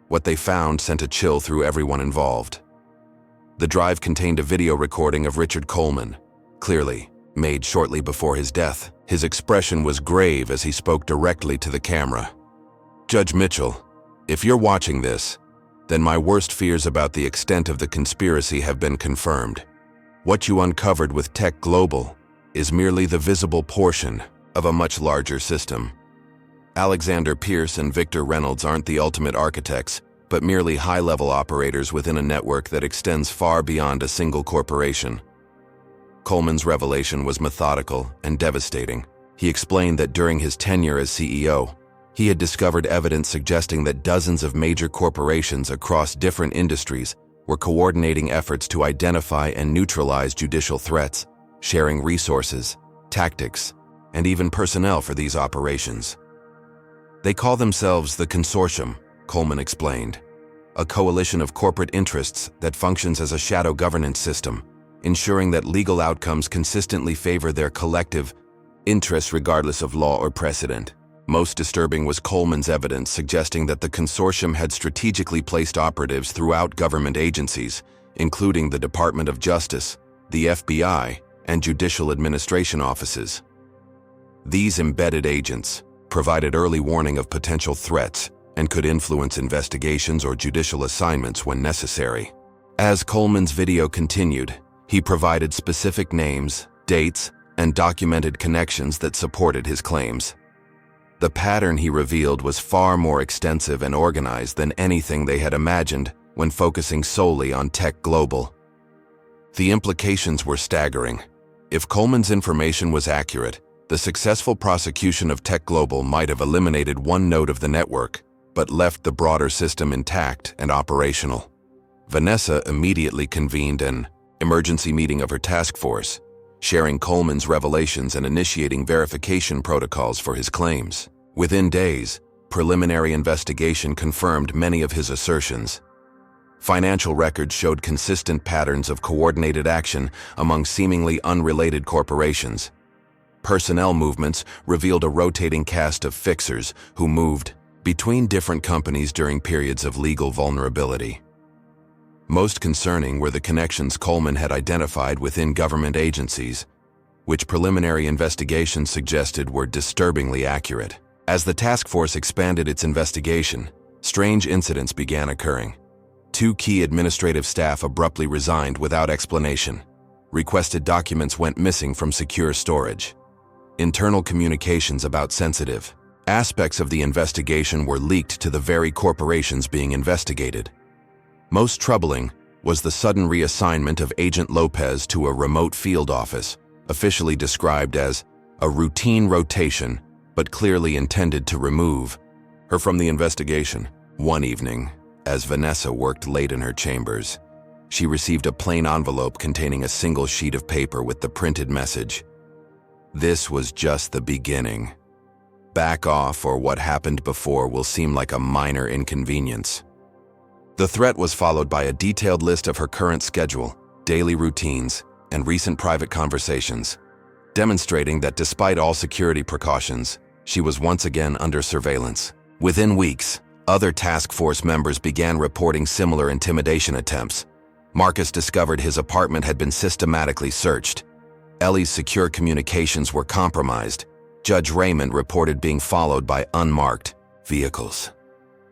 What they found sent a chill through everyone involved. The drive contained a video recording of Richard Coleman, clearly made shortly before his death. His expression was grave as he spoke directly to the camera. "Judge Mitchell, if you're watching this, then my worst fears about the extent of the conspiracy have been confirmed. What you uncovered with Tech Global is merely the visible portion of a much larger system. Alexander Pierce and Victor Reynolds aren't the ultimate architects, but merely high-level operators within a network that extends far beyond a single corporation." Coleman's revelation was methodical and devastating. He explained that during his tenure as CEO, he had discovered evidence suggesting that dozens of major corporations across different industries were coordinating efforts to identify and neutralize judicial threats, sharing resources, tactics, and even personnel for these operations. "They call themselves the Consortium," Coleman explained, "a coalition of corporate interests that functions as a shadow governance system, ensuring that legal outcomes consistently favor their collective interests regardless of law or precedent." Most disturbing was Coleman's evidence suggesting that the consortium had strategically placed operatives throughout government agencies, including the Department of Justice, the FBI, and judicial administration offices. These embedded agents provided early warning of potential threats and could influence investigations or judicial assignments when necessary. As Coleman's video continued, he provided specific names, dates, and documented connections that supported his claims. The pattern he revealed was far more extensive and organized than anything they had imagined when focusing solely on Tech Global. The implications were staggering. If Coleman's information was accurate, the successful prosecution of Tech Global might have eliminated one node of the network, but left the broader system intact and operational. Vanessa immediately convened an emergency meeting of her task force, sharing Coleman's revelations and initiating verification protocols for his claims. Within days, preliminary investigation confirmed many of his assertions. Financial records showed consistent patterns of coordinated action among seemingly unrelated corporations. Personnel movements revealed a rotating cast of fixers who moved between different companies during periods of legal vulnerability. Most concerning were the connections Coleman had identified within government agencies, which preliminary investigations suggested were disturbingly accurate. As the task force expanded its investigation, strange incidents began occurring. 2 key administrative staff abruptly resigned without explanation. Requested documents went missing from secure storage. Internal communications about sensitive aspects of the investigation were leaked to the very corporations being investigated. Most troubling was the sudden reassignment of Agent Lopez to a remote field office, officially described as a routine rotation, but clearly intended to remove her from the investigation. One evening, as Vanessa worked late in her chambers, she received a plain envelope containing a single sheet of paper with the printed message: "This was just the beginning. Back off, or what happened before will seem like a minor inconvenience." The threat was followed by a detailed list of her current schedule, daily routines, and recent private conversations, demonstrating that despite all security precautions, she was once again under surveillance. Within weeks, other task force members began reporting similar intimidation attempts. Marcus discovered his apartment had been systematically searched. Ellie's secure communications were compromised. Judge Raymond reported being followed by unmarked vehicles.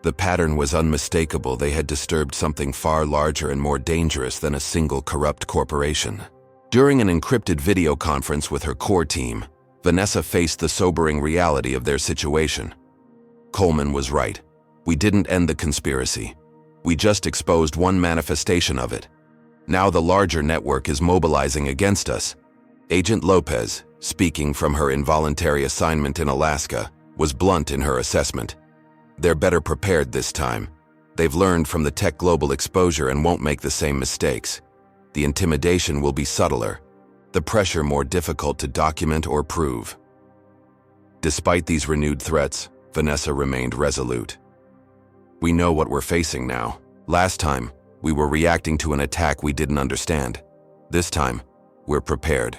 The pattern was unmistakable. They had disturbed something far larger and more dangerous than a single corrupt corporation. During an encrypted video conference with her core team, Vanessa faced the sobering reality of their situation. Coleman was right. We didn't end the conspiracy. We just exposed one manifestation of it. Now the larger network is mobilizing against us. Agent Lopez, speaking from her involuntary assignment in Alaska, was blunt in her assessment. They're better prepared this time. They've learned from the Tech Global exposure and won't make the same mistakes. The intimidation will be subtler. the pressure more difficult to document or prove. Despite these renewed threats, Vanessa remained resolute. We know what we're facing now. Last time, we were reacting to an attack we didn't understand. This time, we're prepared.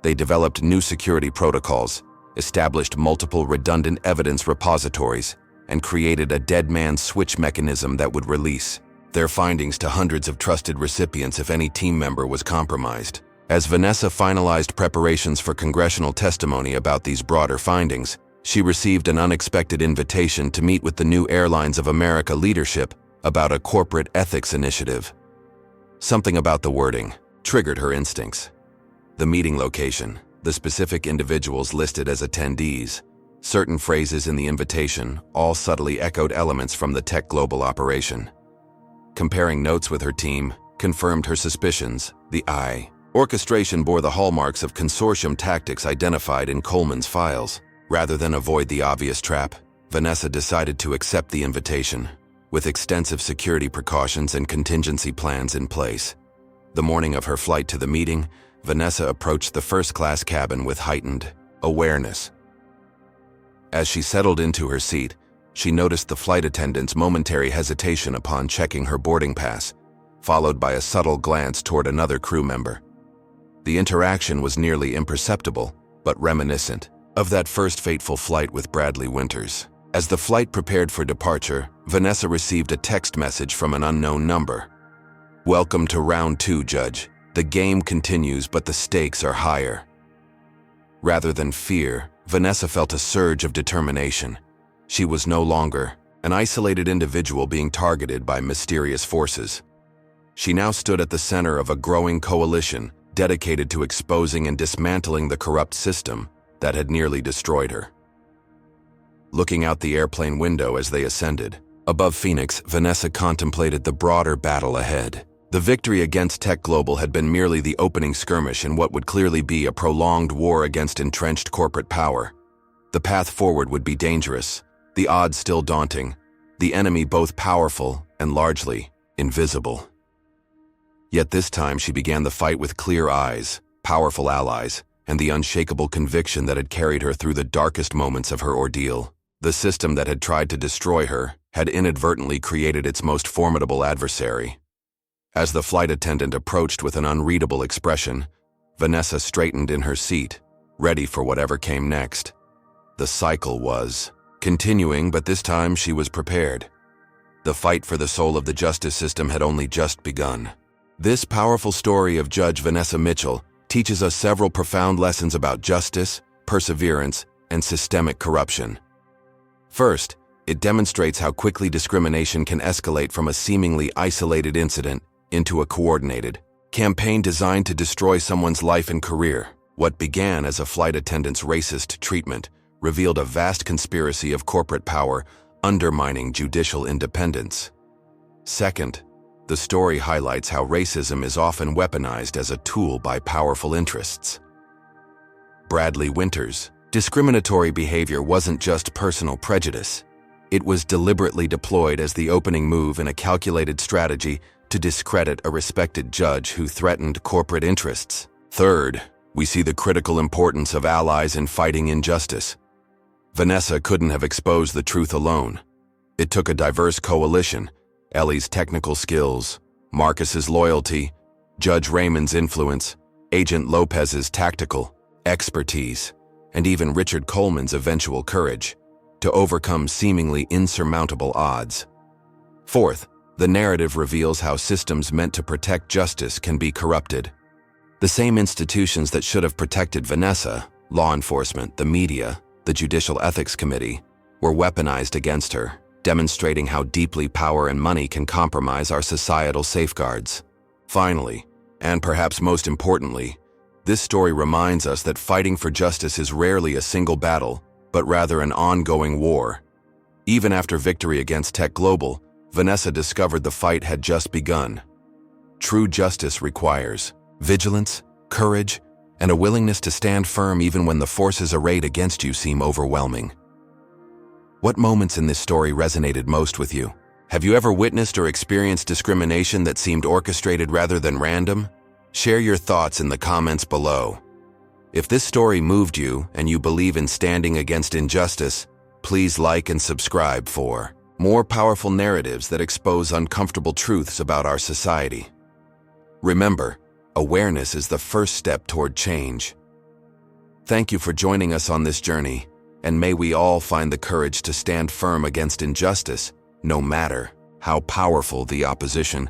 They developed new security protocols, established multiple redundant evidence repositories, and created a dead man switch mechanism that would release their findings to hundreds of trusted recipients if any team member was compromised. As Vanessa finalized preparations for congressional testimony about these broader findings, she received an unexpected invitation to meet with the new Airlines of America leadership about a corporate ethics initiative. Something about the wording triggered her instincts. The meeting location, the specific individuals listed as attendees, certain phrases in the invitation all subtly echoed elements from the Tech Global operation. Comparing notes with her team confirmed her suspicions. The orchestration bore the hallmarks of consortium tactics identified in Coleman's files. Rather than avoid the obvious trap, Vanessa decided to accept the invitation, with extensive security precautions and contingency plans in place. The morning of her flight to the meeting, Vanessa approached the first-class cabin with heightened awareness. As she settled into her seat, she noticed the flight attendant's momentary hesitation upon checking her boarding pass, followed by a subtle glance toward another crew member. The interaction was nearly imperceptible, but reminiscent of that first fateful flight with Bradley Winters. As the flight prepared for departure, Vanessa received a text message from an unknown number. "Welcome to round 2, Judge. The game continues, but the stakes are higher." Rather than fear, Vanessa felt a surge of determination. She was no longer an isolated individual being targeted by mysterious forces. She now stood at the center of a growing coalition dedicated to exposing and dismantling the corrupt system that had nearly destroyed her. Looking out the airplane window as they ascended, above Phoenix, Vanessa contemplated the broader battle ahead. The victory against Tech Global had been merely the opening skirmish in what would clearly be a prolonged war against entrenched corporate power. The path forward would be dangerous, the odds still daunting, the enemy both powerful and largely invisible. Yet this time she began the fight with clear eyes, powerful allies, and the unshakable conviction that had carried her through the darkest moments of her ordeal. The system that had tried to destroy her had inadvertently created its most formidable adversary. As the flight attendant approached with an unreadable expression, Vanessa straightened in her seat, ready for whatever came next. The cycle was continuing, but this time she was prepared. The fight for the soul of the justice system had only just begun. This powerful story of Judge Vanessa Mitchell teaches us several profound lessons about justice, perseverance, and systemic corruption. First, it demonstrates how quickly discrimination can escalate from a seemingly isolated incident into a coordinated campaign designed to destroy someone's life and career. What began as a flight attendant's racist treatment revealed a vast conspiracy of corporate power undermining judicial independence. Second, the story highlights how racism is often weaponized as a tool by powerful interests. Bradley Winters' discriminatory behavior wasn't just personal prejudice. It was deliberately deployed as the opening move in a calculated strategy to discredit a respected judge who threatened corporate interests. Third, we see the critical importance of allies in fighting injustice. Vanessa couldn't have exposed the truth alone. It took a diverse coalition: Ellie's technical skills, Marcus's loyalty, Judge Raymond's influence, Agent Lopez's tactical expertise, and even Richard Coleman's eventual courage to overcome seemingly insurmountable odds. Fourth, the narrative reveals how systems meant to protect justice can be corrupted. The same institutions that should have protected Vanessa, law enforcement, the media, the Judicial Ethics Committee, were weaponized against her, demonstrating how deeply power and money can compromise our societal safeguards. Finally, and perhaps most importantly, this story reminds us that fighting for justice is rarely a single battle, but rather an ongoing war. Even after victory against Tech Global, Vanessa discovered the fight had just begun. True justice requires vigilance, courage, and a willingness to stand firm even when the forces arrayed against you seem overwhelming. What moments in this story resonated most with you? Have you ever witnessed or experienced discrimination that seemed orchestrated rather than random? Share your thoughts in the comments below. If this story moved you and you believe in standing against injustice, please like and subscribe for more powerful narratives that expose uncomfortable truths about our society. Remember, awareness is the first step toward change. Thank you for joining us on this journey, and may we all find the courage to stand firm against injustice, no matter how powerful the opposition.